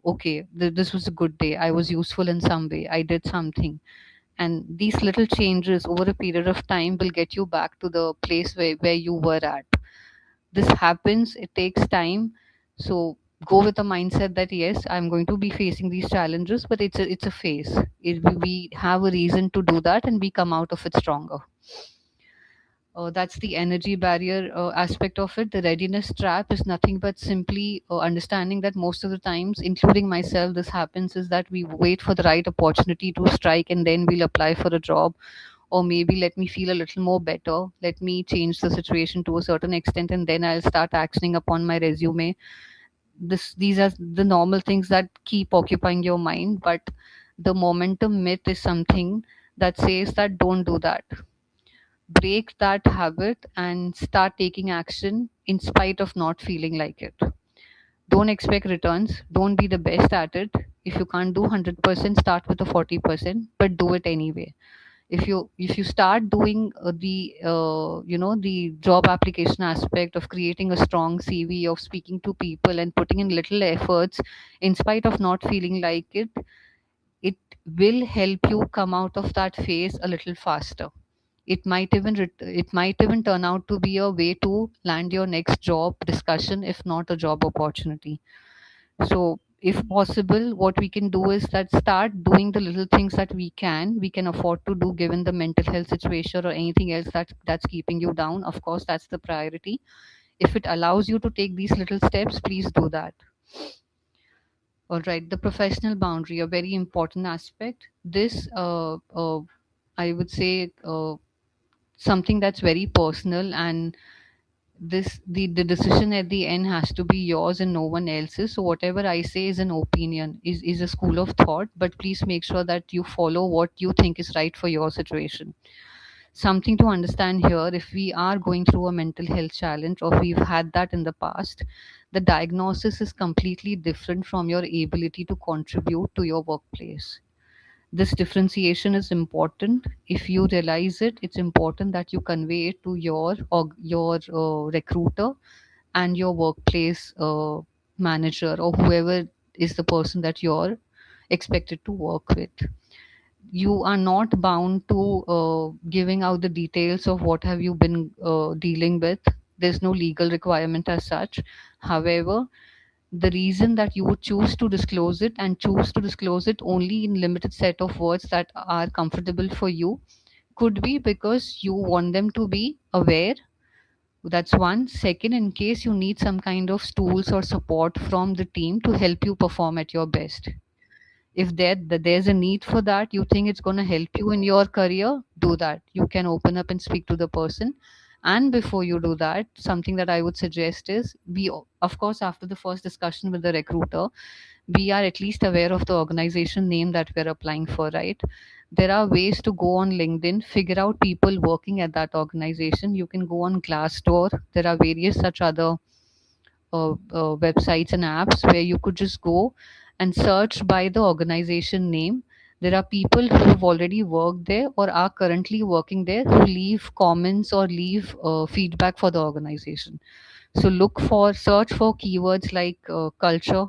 okay, this was a good day, I was useful in some way, I did something, and these little changes over a period of time will get you back to the place where you were at. This happens, it takes time. So go with the mindset that yes, I'm going to be facing these challenges, but it's a phase. We have a reason to do that, and we come out of it stronger. That's the energy barrier aspect of it. The readiness trap is nothing but simply understanding that most of the times, including myself, this happens is that we wait for the right opportunity to strike and then we'll apply for a job. Or maybe let me feel a little more better. Let me change the situation to a certain extent and then I'll start actioning upon my resume. These are the normal things that keep occupying your mind. But the momentum myth is something that says that don't do that. Break that habit and start taking action in spite of not feeling like it. Don't expect returns. Don't be the best at it. If you can't do 100%, start with a 40%, but do it anyway. If you start doing the job application aspect of creating a strong CV, of speaking to people and putting in little efforts in spite of not feeling like it will help you come out of that phase a little faster. It might even turn out to be a way to land your next job discussion, if not a job opportunity. So if possible, what we can do is that start doing the little things that we can afford to do given the mental health situation or anything else that's keeping you down. Of course, that's the priority. If it allows you to take these little steps, please do that. All right, the professional boundary, a very important aspect. This I would say something that's very personal, and the decision at the end has to be yours and no one else's. So whatever I say is an opinion, is a school of thought, but please make sure that you follow what you think is right for your situation. Something to understand here: if we are going through a mental health challenge or we've had that in the past, the diagnosis is completely different from your ability to contribute to your workplace. This differentiation is important. If you realize it, it's important that you convey it to your recruiter and your workplace manager, or whoever is the person that you're expected to work with. You are not bound to giving out the details of what have you been dealing with. There's no legal requirement as such. However, the reason that you would choose to disclose it, and choose to disclose it only in limited set of words that are comfortable for you, could be because you want them to be aware. That's one. Second, in case you need some kind of tools or support from the team to help you perform at your best. If there's a need for that, you think it's going to help you in your career, do that. You can open up and speak to the person. And before you do that, something that I would suggest is, of course, after the first discussion with the recruiter, we are at least aware of the organization name that we're applying for, right? There are ways to go on LinkedIn, figure out people working at that organization. You can go on Glassdoor. There are various such other websites and apps where you could just go and search by the organization name. There are people who've already worked there or are currently working there who leave comments or leave feedback for the organization. So search for keywords like culture,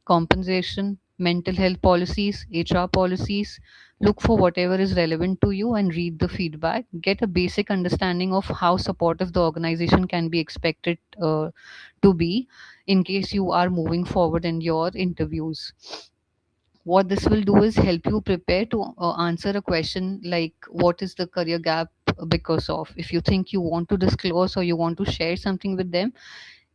compensation, mental health policies, HR policies. Look for whatever is relevant to you and read the feedback. Get a basic understanding of how supportive the organization can be expected to be in case you are moving forward in your interviews. What this will do is help you prepare to answer a question like, what is the career gap because of. If you think you want to disclose or you want to share something with them,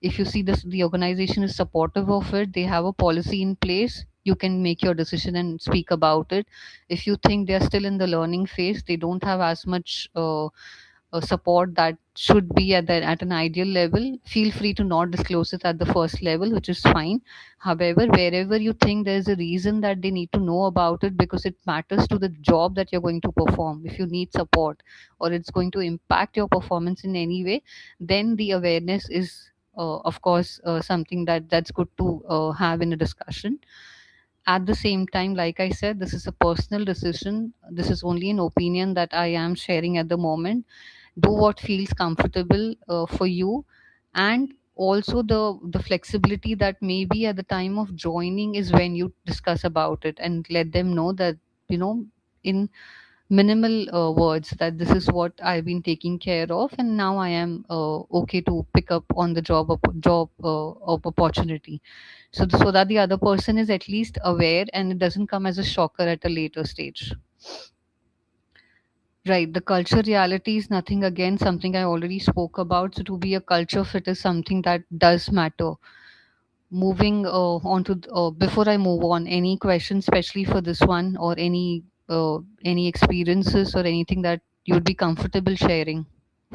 if you see this, the organization is supportive of it, they have a policy in place, you can make your decision and speak about it. If you think they are still in the learning phase, they don't have as much support that should be at an ideal level, feel free to not disclose it at the first level, which is fine. However, wherever you think there's a reason that they need to know about it because it matters to the job that you're going to perform, if you need support or it's going to impact your performance in any way, then the awareness is of course something that's good to have in a discussion. At the same time, like I said, this is a personal decision, this is only an opinion that I am sharing at the moment. Do what feels comfortable for you, and also the flexibility that maybe at the time of joining is when you discuss about it and let them know that, you know, in minimal words, that this is what I've been taking care of and now I am okay to pick up on the job of opportunity. So that the other person is at least aware and it doesn't come as a shocker at a later stage. Right. The culture reality is nothing, again, something I already spoke about. So to be a culture fit is something that does matter. Moving on to, before I move on, any questions, especially for this one, or any experiences or anything that you'd be comfortable sharing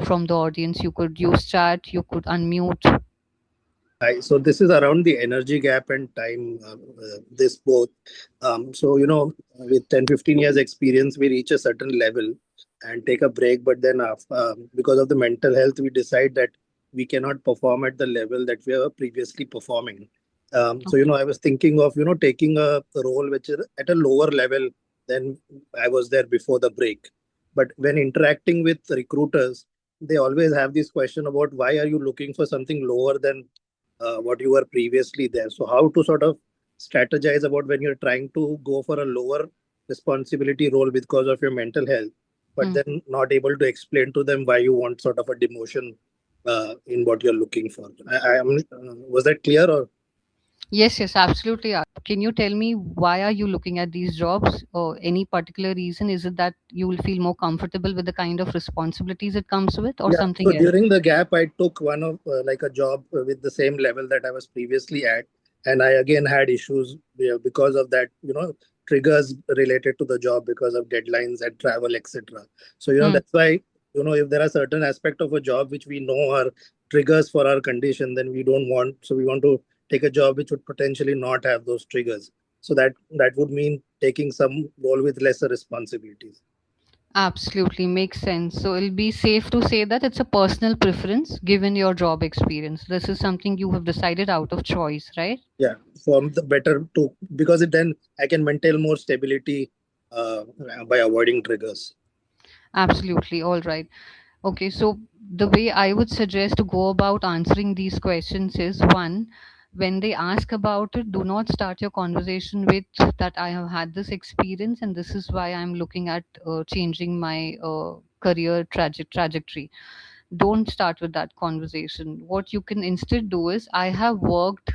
from the audience? You could use chat, you could unmute. So this is around the energy gap and time, this both. With 10, 15 years experience, we reach a certain level and take a break. But then because of the mental health, we decide that we cannot perform at the level that we were previously performing. I was thinking of, taking a role which is at a lower level than I was there before the break. But when interacting with recruiters, they always have this question about why are you looking for something lower than what you were previously there. So how to sort of strategize about when you're trying to go for a lower responsibility role because of your mental health, but then not able to explain to them why you want sort of a demotion in what you're looking for. I am Was that clear or? Yes, yes, absolutely. Can you tell me why are you looking at these jobs, or any particular reason? Is it that you will feel more comfortable with the kind of responsibilities it comes with, or Yeah. So something else? during the gap, I took one of like a job with the same level that I was previously at, and I again had issues because of that. Triggers related to the job because of deadlines and travel, etc. So Hmm. that's why if there are certain aspect of a job which we know are triggers for our condition, then we don't want. So we want to take a job which would potentially not have those triggers. So that would mean taking some role with lesser responsibilities. Absolutely makes sense. So it'll be safe to say that it's a personal preference given your job experience. This is something you have decided out of choice, right? Yeah, for the better to because then I can maintain more stability uh, by avoiding triggers. Absolutely. All right. Okay, so the way I would suggest to go about answering these questions is, one, when they ask about it, do not start your conversation with that I have had this experience and this is why I'm looking at changing my career trajectory. Don't start with that conversation. What you can instead do is, I have worked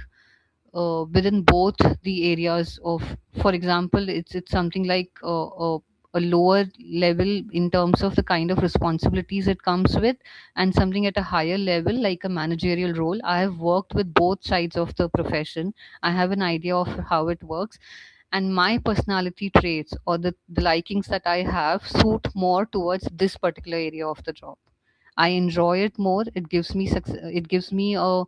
within both the areas of, for example, it's something like a lower level in terms of the kind of responsibilities it comes with, and something at a higher level like a managerial role. I have worked with both sides of the profession. I have an idea of how it works, and my personality traits or the likings that I have suit more towards this particular area of the job. I enjoy it more. It gives me it gives me a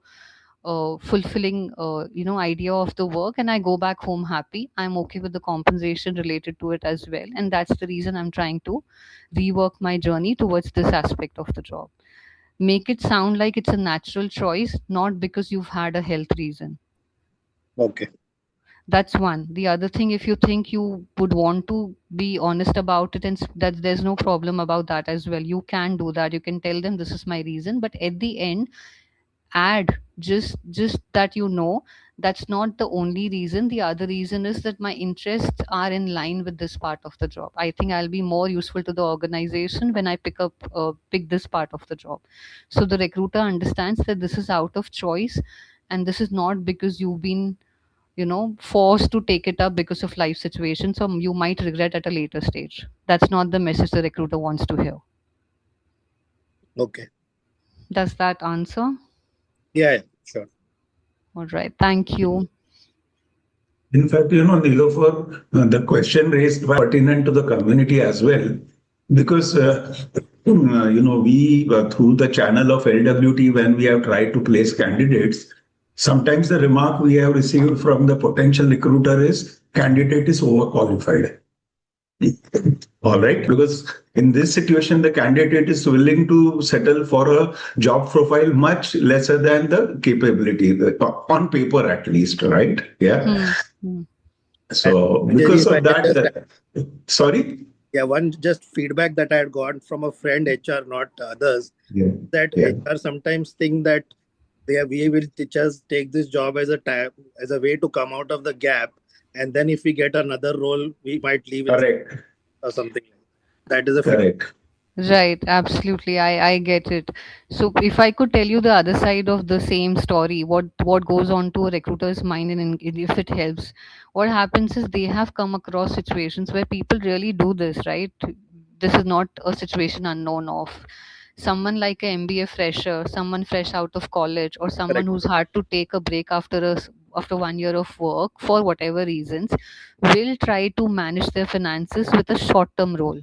fulfilling idea of the work, and I go back home happy. I'm okay with the compensation related to it as well, and that's the reason I'm trying to rework my journey towards this aspect of the job. Make it sound like it's a natural choice, not because you've had a health reason. Okay. That's one. The other thing, if you think you would want to be honest about it, and that there's no problem about that as well, you can do that. You can tell them this is my reason, but at the end, add just that, that's not the only reason. The other reason is that my interests are in line with this part of the job. I think I'll be more useful to the organization when I pick this part of the job. So the recruiter understands that this is out of choice, and this is not because you've been forced to take it up because of life situations, or you might regret at a later stage. That's not the message the recruiter wants to hear. Okay. Does that answer? Yeah, sure. All right. Thank you. In fact, Neelofer, the question raised by pertinent to the community as well, because we through the channel of LWT, when we have tried to place candidates, sometimes the remark we have received from the potential recruiter is candidate is overqualified. All right, because in this situation, the candidate is willing to settle for a job profile much lesser than the capability, on paper at least, right? Yeah. Hmm. Hmm. And So Vijay, because if I of can that, just sorry. yeah, one just feedback that I had got from a friend HR, not others, Yeah, that yeah, HR sometimes think that we will teach us take this job as a time as a way to come out of the gap, and then if we get another role, we might leave in correct, or something. That is a feedback. correct. Right, absolutely. I get it. So if I could tell you the other side of the same story, what goes on to a recruiter's mind, and if it helps, what happens is they have come across situations where people really do this, right? This is not a situation unknown of someone like a MBA fresher, someone fresh out of college, or someone Correct. who's had to take a break after 1 year of work for whatever reasons, will try to manage their finances with a short-term role.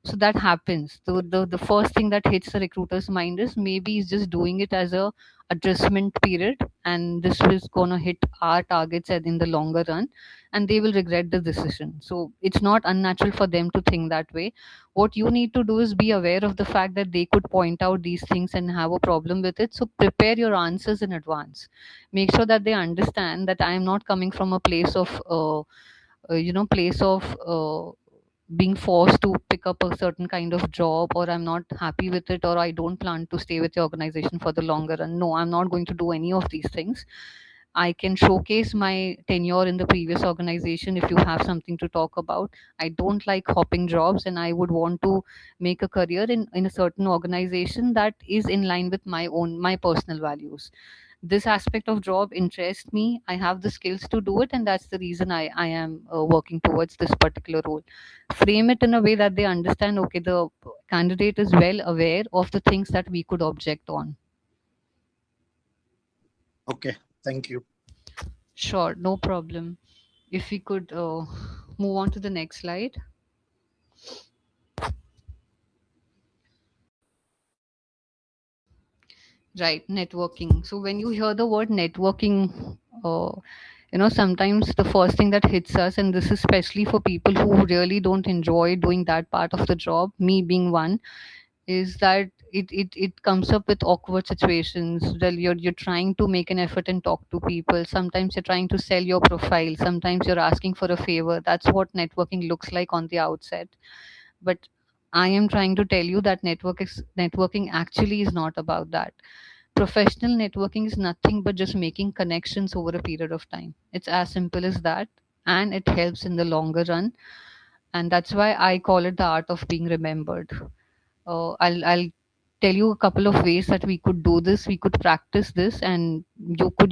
So that happens. The first thing that hits the recruiter's mind is maybe he's just doing it as a adjustment period, and this is gonna hit our targets in the longer run, and they will regret the decision. So it's not unnatural for them to think that way. What you need to do is be aware of the fact that they could point out these things and have a problem with it. So prepare your answers in advance. Make sure that they understand that I am not coming from a place of place of being forced to pick up a certain kind of job, or I'm not happy with it, or I don't plan to stay with the organization for the longer run. No, I'm not going to do any of these things. I can showcase my tenure in the previous organization if you have something to talk about. I don't like hopping jobs, and I would want to make a career in a certain organization that is in line with my personal values. This aspect of job interests me. I have the skills to do it, and that's the reason I am working towards this particular role. Frame it in a way that they understand, okay, the candidate is well aware of the things that we could object on. Okay. Thank you. Sure, no problem. If we could move on to the next slide. Right, networking. So when you hear the word networking, sometimes the first thing that hits us, and this is especially for people who really don't enjoy doing that part of the job, me being one, is that it comes up with awkward situations. Well, you're trying to make an effort and talk to people. Sometimes you're trying to sell your profile. Sometimes you're asking for a favor. That's what networking looks like on the outset. But I am trying to tell you that networking actually is not about that. Professional networking is nothing but just making connections over a period of time. It's as simple as that, and it helps in the longer run. And that's why I call it the art of being remembered. I'll tell you a couple of ways that we could do this. We could practice this, and you could,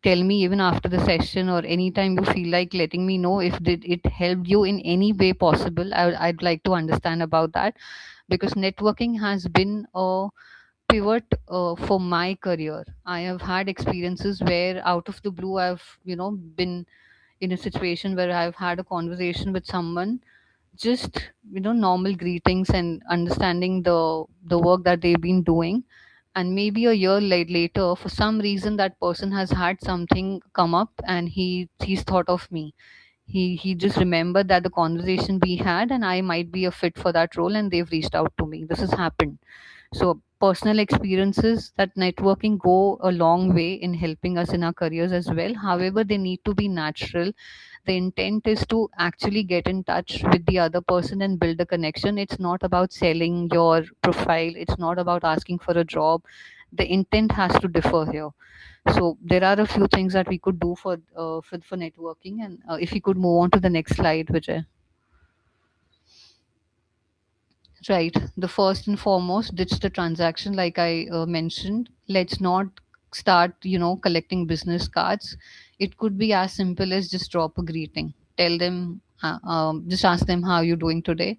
tell me even after the session or anytime you feel like letting me know if did it helped you in any way possible. I'd like to understand about that, because networking has been a pivot for my career. I have had experiences where out of the blue I've been in a situation where I've had a conversation with someone, just normal greetings and understanding the work that they've been doing, and maybe a year later, for some reason, that person has had something come up, and he's thought of me. He just remembered that the conversation we had, and I might be a fit for that role, and they've reached out to me. This has happened. So personal experiences, that networking go a long way in helping us in our careers as well. However, they need to be natural. The intent is to actually get in touch with the other person and build a connection. It's not about selling your profile. It's not about asking for a job. The intent has to differ here. So there are a few things that we could do for networking, and if we could move on to the next slide, Vijay. Right. The first and foremost, ditch the transaction, like I mentioned. Let's not start, collecting business cards. It could be as simple as just drop a greeting. Tell them, just ask them how you're doing today.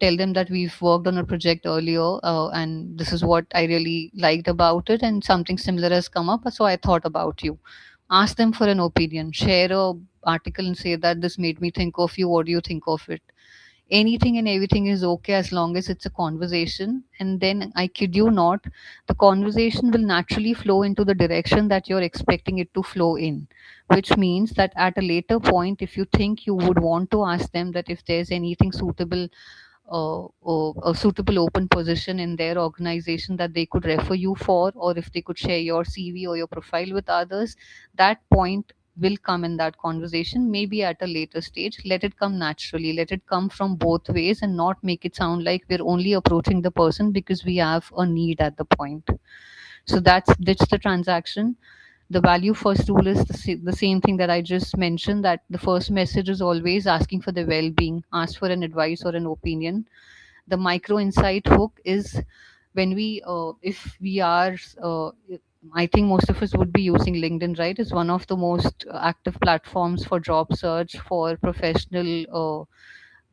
tell them that we've worked on a project earlier, and this is what I really liked about it, and something similar has come up, so I thought about you. Ask them for an opinion, share a article and say that this made me think of you, what do you think of it? Anything and everything is okay as long as it's a conversation. And then, I kid you not, the conversation will naturally flow into the direction that you're expecting it to flow in, which means that at a later point, if you think you would want to ask them that if there's anything suitable, or a suitable open position in their organization that they could refer you for, or if they could share your CV or your profile with others, that point will come in that conversation, maybe at a later stage. Let it come naturally, let it come from both ways, and not make it sound like we're only approaching the person because we have a need at the point. So that's ditch the transaction. The value first rule is the same thing that I just mentioned, that the first message is always asking for the well-being, ask for an advice or an opinion. The micro insight hook is when we if we are I think most of us would be using LinkedIn, right? It's one of the most active platforms for job search, for professional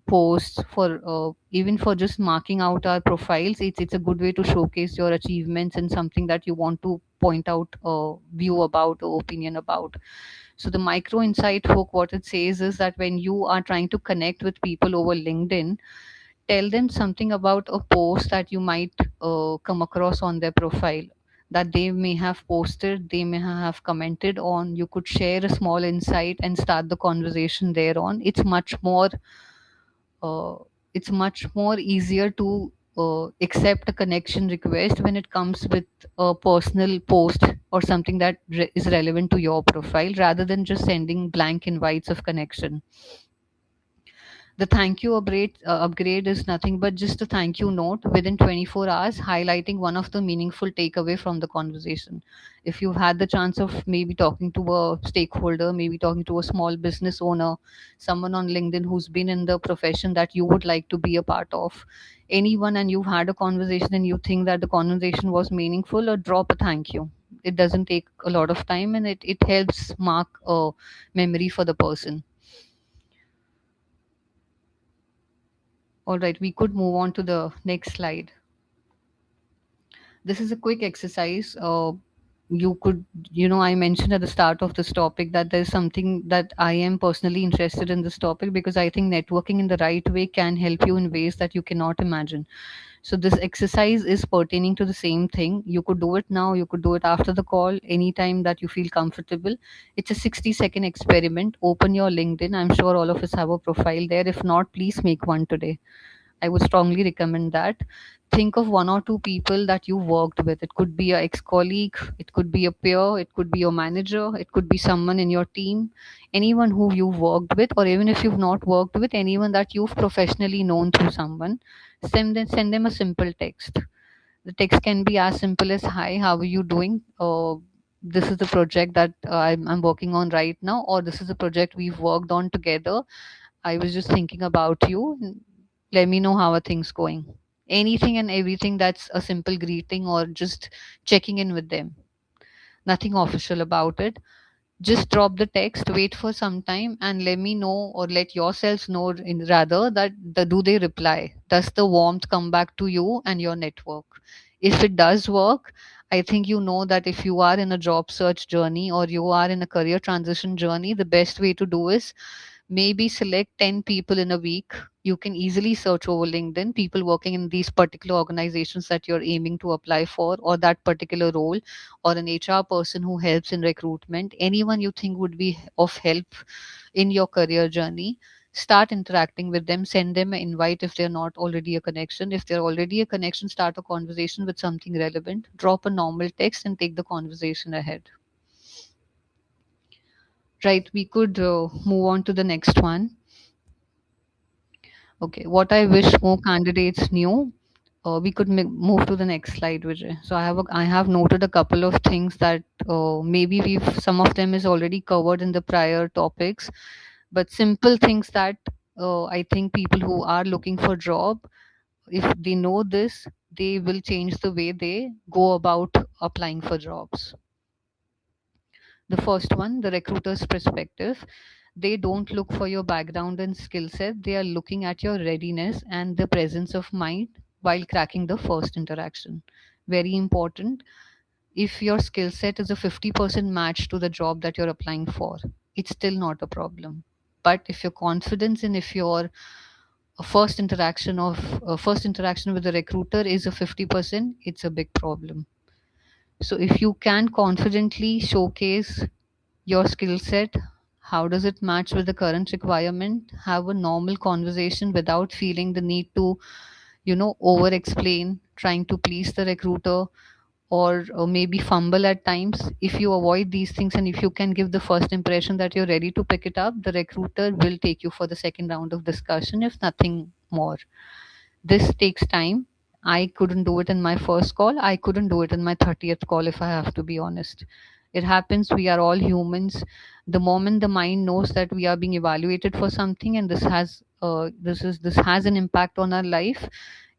posts, for even for just marking out our profiles. It's a good way to showcase your achievements and something that you want to point out a view about or opinion about. So the micro insight hook, what it says is that when you are trying to connect with people over LinkedIn, tell them something about a post that you might come across on their profile, that they may have posted, they may have commented on. You could share a small insight and start the conversation there on. Uh, it's much more easier to accept a connection request when it comes with a personal post or something that is relevant to your profile, rather than just sending blank invites of connection. The thank you upgrade is nothing but just a thank you note within 24 hours, highlighting one of the meaningful takeaway from the conversation. If you've had the chance of maybe talking to a stakeholder, maybe talking to a small business owner, someone on LinkedIn who's been in the profession that you would like to be a part of, anyone, and you've had a conversation and you think that the conversation was meaningful, or drop a thank you. It doesn't take a lot of time, and it helps mark a memory for the person. All right, we could move on to the next slide. This is a quick exercise. You could, I mentioned at the start of this topic that there's something that I am personally interested in this topic, because I think networking in the right way can help you in ways that you cannot imagine. So this exercise is pertaining to the same thing. You could do it now, you could do it after the call, anytime that you feel comfortable. It's a 60-second experiment. Open your LinkedIn. I'm sure all of us have a profile there. If not, please make one today. I would strongly recommend that. Think of one or two people that you worked with. It could be a ex-colleague, it could be a peer, it could be your manager, it could be someone in your team, anyone who you've worked with, or even if you've not worked with, anyone that you've professionally known through someone. Send them a simple text. The text can be as simple as, "Hi, how are you doing? This is the project that I'm working on right now," or "This is a project we've worked on together. I was just thinking about you. Let me know how are things going." Anything and everything that's a simple greeting or just checking in with them. Nothing official about it. Just drop the text, wait for some time, and let me know, or let yourselves know, in rather, that do they reply? Does the warmth come back to you and your network? If it does work, I think you know that if you are in a job search journey or you are in a career transition journey, the best way to do is maybe select 10 people in a week. You can easily search over LinkedIn people working in these particular organizations that you're aiming to apply for, or that particular role, or an HR person who helps in recruitment. Anyone you think would be of help in your career journey. Start interacting with them, send them an invite if they're not already a connection. If they're already a connection, start a conversation with something relevant. Drop a normal text and take the conversation ahead. Right, we could move on to the next one. Okay, what I wish more candidates knew. We could move to the next slide, Vijay. So I have noted a couple of things that maybe some of them is already covered in the prior topics, but simple things that I think people who are looking for job, if they know this, they will change the way they go about applying for jobs. The first one, the recruiter's perspective. They don't look for your background and skill set. They are looking at your readiness and the presence of mind while cracking the first interaction. Very important. If your skill set is a 50% match to the job that you're applying for, it's still not a problem. But if your confidence and if your first interaction with the recruiter is a 50%, it's a big problem. So if you can confidently showcase your skill set, how does it match with the current requirement, have a normal conversation without feeling the need to over explain, trying to please the recruiter, or maybe fumble at times. If you avoid these things and if you can give the first impression that you're ready to pick it up, the recruiter will take you for the second round of discussion, if nothing more. This takes time. I couldn't do it in my first call. I couldn't do it in my 30th call, if I have to be honest. It happens. We are all humans. The moment the mind knows that we are being evaluated for something and this has an impact on our life,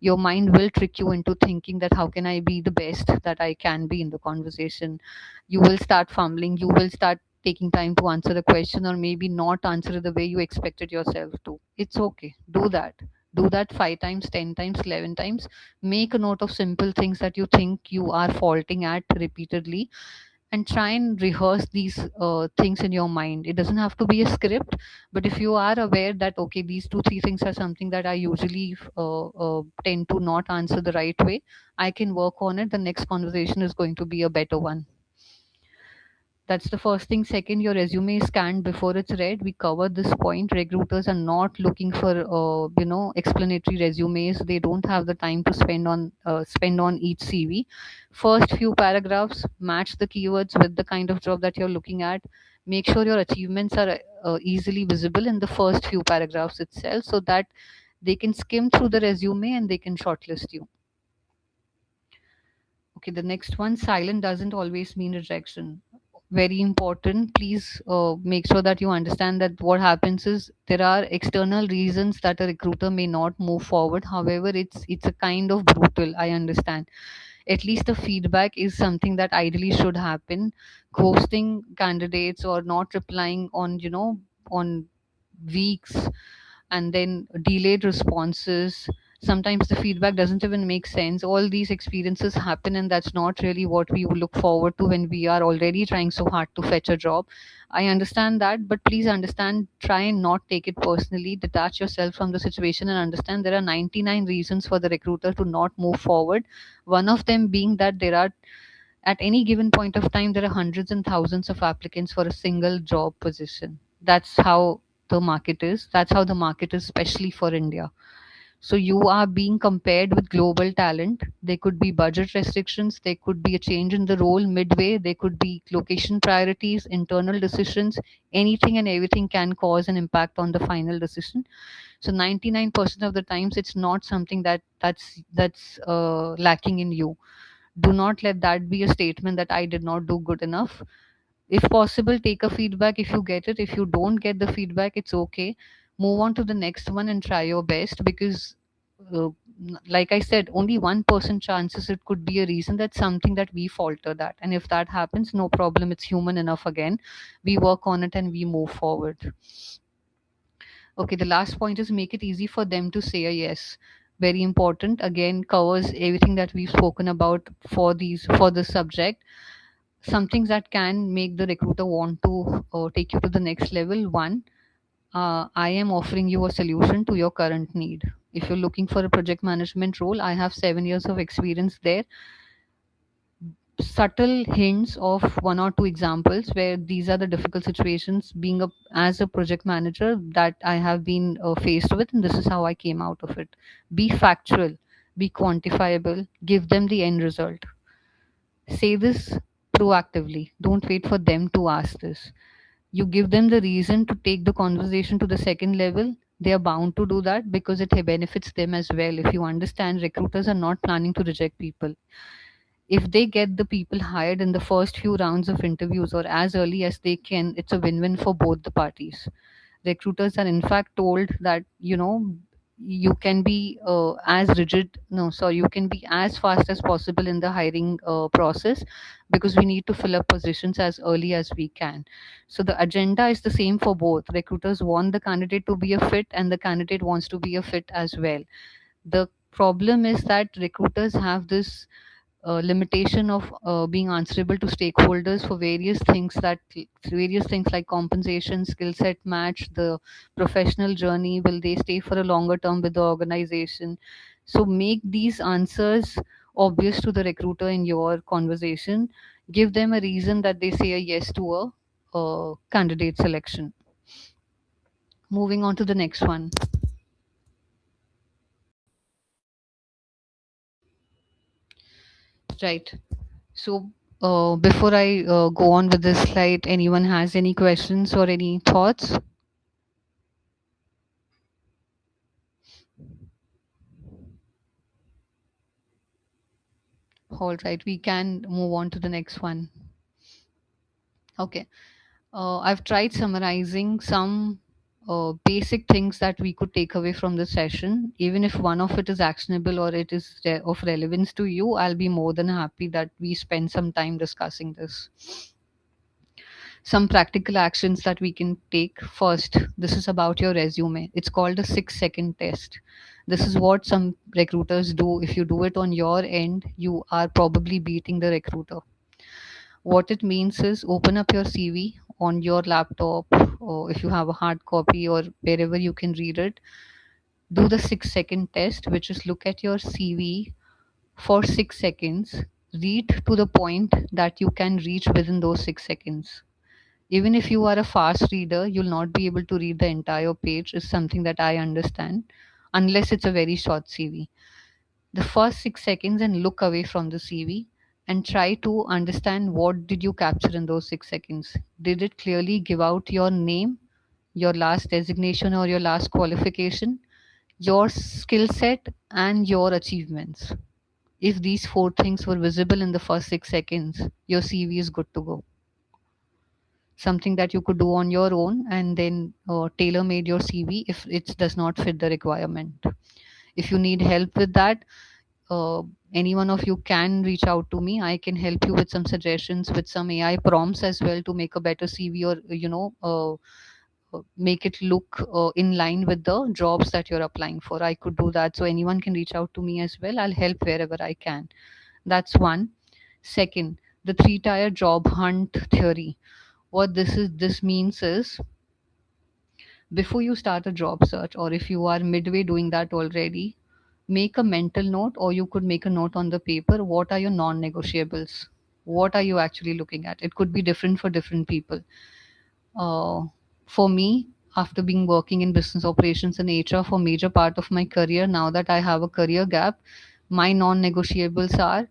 your mind will trick you into thinking that how can I be the best that I can be in the conversation. You will start fumbling. You will start taking time to answer the question, or maybe not answer it the way you expected yourself to. It's okay. Do that 5 times, 10 times, 11 times. Make a note of simple things that you think you are faulting at repeatedly, and try and rehearse these things in your mind. It doesn't have to be a script, but if you are aware that, okay, these 2, 3 things are something that I usually tend to not answer the right way, I can work on it. The next conversation is going to be a better one. That's the first thing. Second, your resume is scanned before it's read. We covered this point. Recruiters are not looking for explanatory resumes. They don't have the time to spend on each CV. First few paragraphs match the keywords with the kind of job that you're looking at. Make sure your achievements are easily visible in the first few paragraphs itself, so that they can skim through the resume and they can shortlist you. Okay, the next one, silent doesn't always mean rejection. Very important. Please make sure that you understand that what happens is there are external reasons that a recruiter may not move forward. However, it's a kind of brutal. I understand. At least the feedback is something that ideally should happen. Ghosting candidates or not replying on weeks, and then delayed responses. Sometimes the feedback doesn't even make sense. All these experiences happen, and that's not really what we would look forward to when we are already trying so hard to fetch a job. I understand that, but please understand, try and not take it personally. Detach yourself from the situation and understand there are 99 reasons for the recruiter to not move forward. One of them being that there are, at any given point of time, there are hundreds and thousands of applicants for a single job position. That's how the market is. That's how the market is, especially for India. So you are being compared with global talent. There could be budget restrictions. There could be a change in the role midway. There could be location priorities, internal decisions. Anything and everything can cause an impact on the final decision. So 99% of the times, it's not something that's lacking in you. Do not let that be a statement that I did not do good enough. If possible, take a feedback if you get it. If you don't get the feedback, it's okay. Move on to the next one and try your best, because uh, like I said, only 1% chances it could be a reason. That's something that we falter that, and if that happens, no problem, it's human enough. Again, we work on it and we move forward. Okay, the last point is make it easy for them to say a yes. Very important. Again, covers everything that we've spoken about for this subject. Some things that can make the recruiter want to take you to the next level. One, I am offering you a solution to your current need. If you're looking for a project management role, I have 7 years of experience there. Subtle hints of 1 or 2 examples where these are the difficult situations being as a project manager that I have been faced with, and this is how I came out of it. Be factual, be quantifiable, give them the end result. Say this proactively. Don't wait for them to ask this. You give them the reason to take the conversation to the second level. They are bound to do that because it benefits them as well. If you understand, recruiters are not planning to reject people. If they get the people hired in the first few rounds of interviews or as early as they can, it's a win-win for both the parties. Recruiters are in fact told that, you can be as rigid, no, sorry, you can be as fast as possible in the hiring process, because we need to fill up positions as early as we can. So the agenda is the same for both. Recruiters want the candidate to be a fit, and the candidate wants to be a fit as well. The problem is that recruiters have this limitation of being answerable to stakeholders for various things like compensation, skill set match, the professional journey, will they stay for a longer term with the organization. So make these answers obvious to the recruiter in your conversation. Give them a reason that they say a yes to a candidate selection. Moving on to the next one. Right. So, before I go on with this slide, anyone has any questions or any thoughts? All right, we can move on to the next one. Okay. I've tried summarizing some basic things that we could take away from the session. Even if one of it is actionable or it is of relevance to you, I'll be more than happy that we spend some time discussing this. Some practical actions that we can take. First, this is about your resume. It's called a 6-second test. This is what some recruiters do. If you do it on your end, you are probably beating the recruiter. What it means is, open up your CV on your laptop, or if you have a hard copy or wherever you can read it. Do the 6-second test, which is look at your CV for 6 seconds, read to the point that you can reach within those 6 seconds. Even if you are a fast reader, you'll not be able to read the entire page, is something that I understand, unless it's a very short CV. The first 6 seconds, and look away from the CV and try to understand what did you capture in those 6 seconds. Did it clearly give out your name, your last designation or your last qualification, your skill set, and your achievements? If these 4 things were visible in the first 6 seconds, your CV is good to go. Something that you could do on your own, and then tailor made your CV if it does not fit the requirement. If you need help with that, uh, any one of you can reach out to me. I can help you with some suggestions, with some AI prompts as well, to make a better CV, or make it look in line with the jobs that you're applying for. I could do that, so anyone can reach out to me as well. I'll help wherever I can. That's one. Second, the 3-tier job hunt theory. What this means is, before you start a job search, or if you are midway doing that already, make a mental note, or you could make a note on the paper. What are your non-negotiables? What are you actually looking at? It could be different for different people. uh, for me, after being working in business operations and HR for major part of my career, now that I have a career gap, my non-negotiables are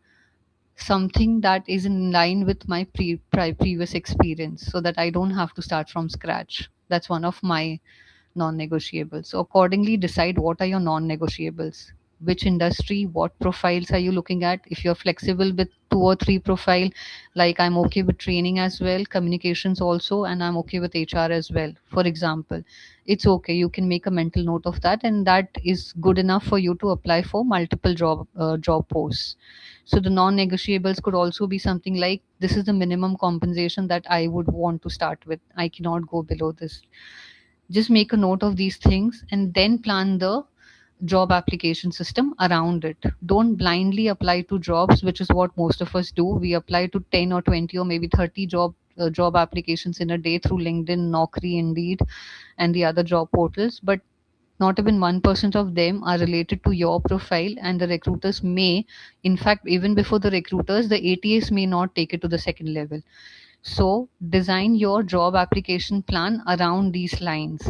something that is in line with my previous experience, so that I don't have to start from scratch. That's one of my non-negotiables. So accordingly, decide what are your non-negotiables. Which industry, what profiles are you looking at? If you're flexible with 2 or 3 profile, like I'm okay with training as well, communications also, and I'm okay with HR as well, for example, it's okay. You can make a mental note of that, and that is good enough for you to apply for multiple job posts. So the non-negotiables could also be something like, this is the minimum compensation that I would want to start with. I cannot go below this. Just make a note of these things and then plan the job application system around it. Don't blindly apply to jobs, which is what most of us do. We apply to 10 or 20 or maybe 30 job applications in a day through LinkedIn, Naukri, Indeed, and the other job portals, but not even 1% of them are related to your profile, and the recruiters may, in fact, even before the recruiters, the ATS may not take it to the second level. So design your job application plan around these lines.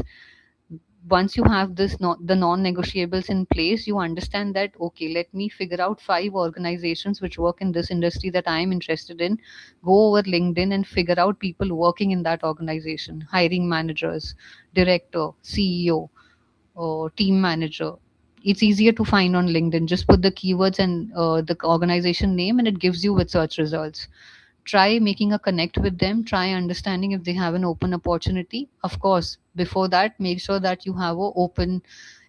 Once you have the non-negotiables in place, you understand that, okay, let me figure out 5 organizations which work in this industry that I am interested in. Go over LinkedIn and figure out people working in that organization, hiring managers, director, CEO, or team manager. It's easier to find on LinkedIn. Just put the keywords and the organization name, and it gives you with search results. try making a connect with them, try understanding if they have an open opportunity. Of course, before that, make sure that you have an open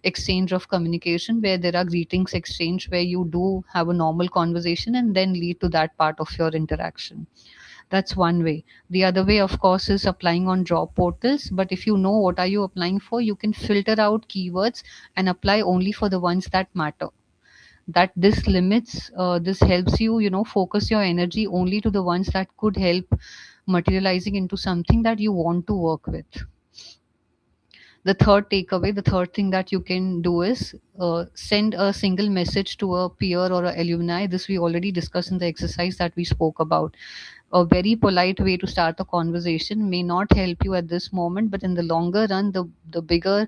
exchange of communication where there are greetings exchange, where you do have a normal conversation and then lead to that part of your interaction. That's one way. The other way, of course, is applying on job portals. But if you know what are you applying for, you can filter out keywords and apply only for the ones that matter. That this limits, this helps you, focus your energy only to the ones that could help materializing into something that you want to work with. The third takeaway, the third thing that you can do is send a single message to a peer or a alumni. This we already discussed in the exercise that we spoke about. A very polite way to start a conversation may not help you at this moment, but in the longer run, the bigger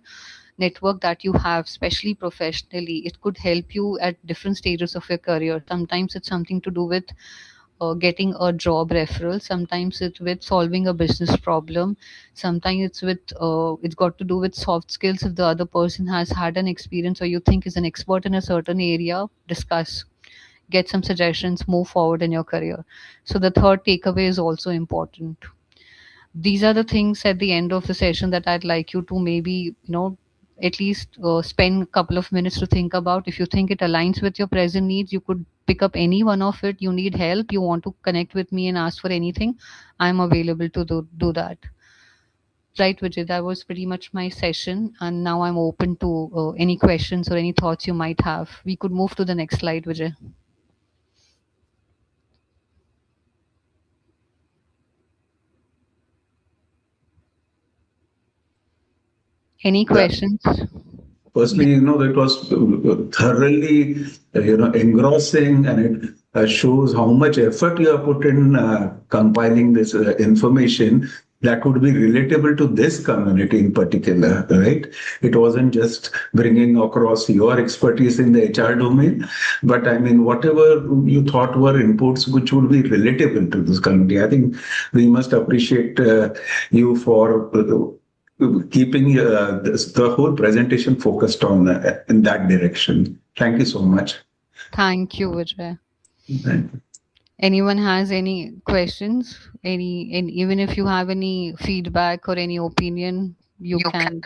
network that you have, especially professionally, it could help you at different stages of your career. Sometimes it's something to do with getting a job referral. Sometimes it's with solving a business problem. Sometimes it's got to do with soft skills. If the other person has had an experience or you think is an expert in a certain area, discuss, get some suggestions, move forward in your career. So the third takeaway is also important. These are the things at the end of the session that I'd like you to maybe, at least spend a couple of minutes to think about. If you think it aligns with your present needs, you could pick up any one of it. You need help, you want to connect with me and ask for anything, I'm available to do that. Right, Vijay, that was pretty much my session, and now I'm open to any questions or any thoughts you might have. We could move to the next slide, Vijay. Any Yeah. questions? Firstly, it was thoroughly, engrossing, and it shows how much effort you have put in compiling this information that would be relatable to this community in particular, right? It wasn't just bringing across your expertise in the HR domain, but I mean, whatever you thought were inputs which would be relatable to this community. I think we must appreciate you for keeping the whole presentation focused on in that direction. Thank you so much. Thank you, Vijay. Anyone has any questions? And even if you have any feedback or any opinion, you can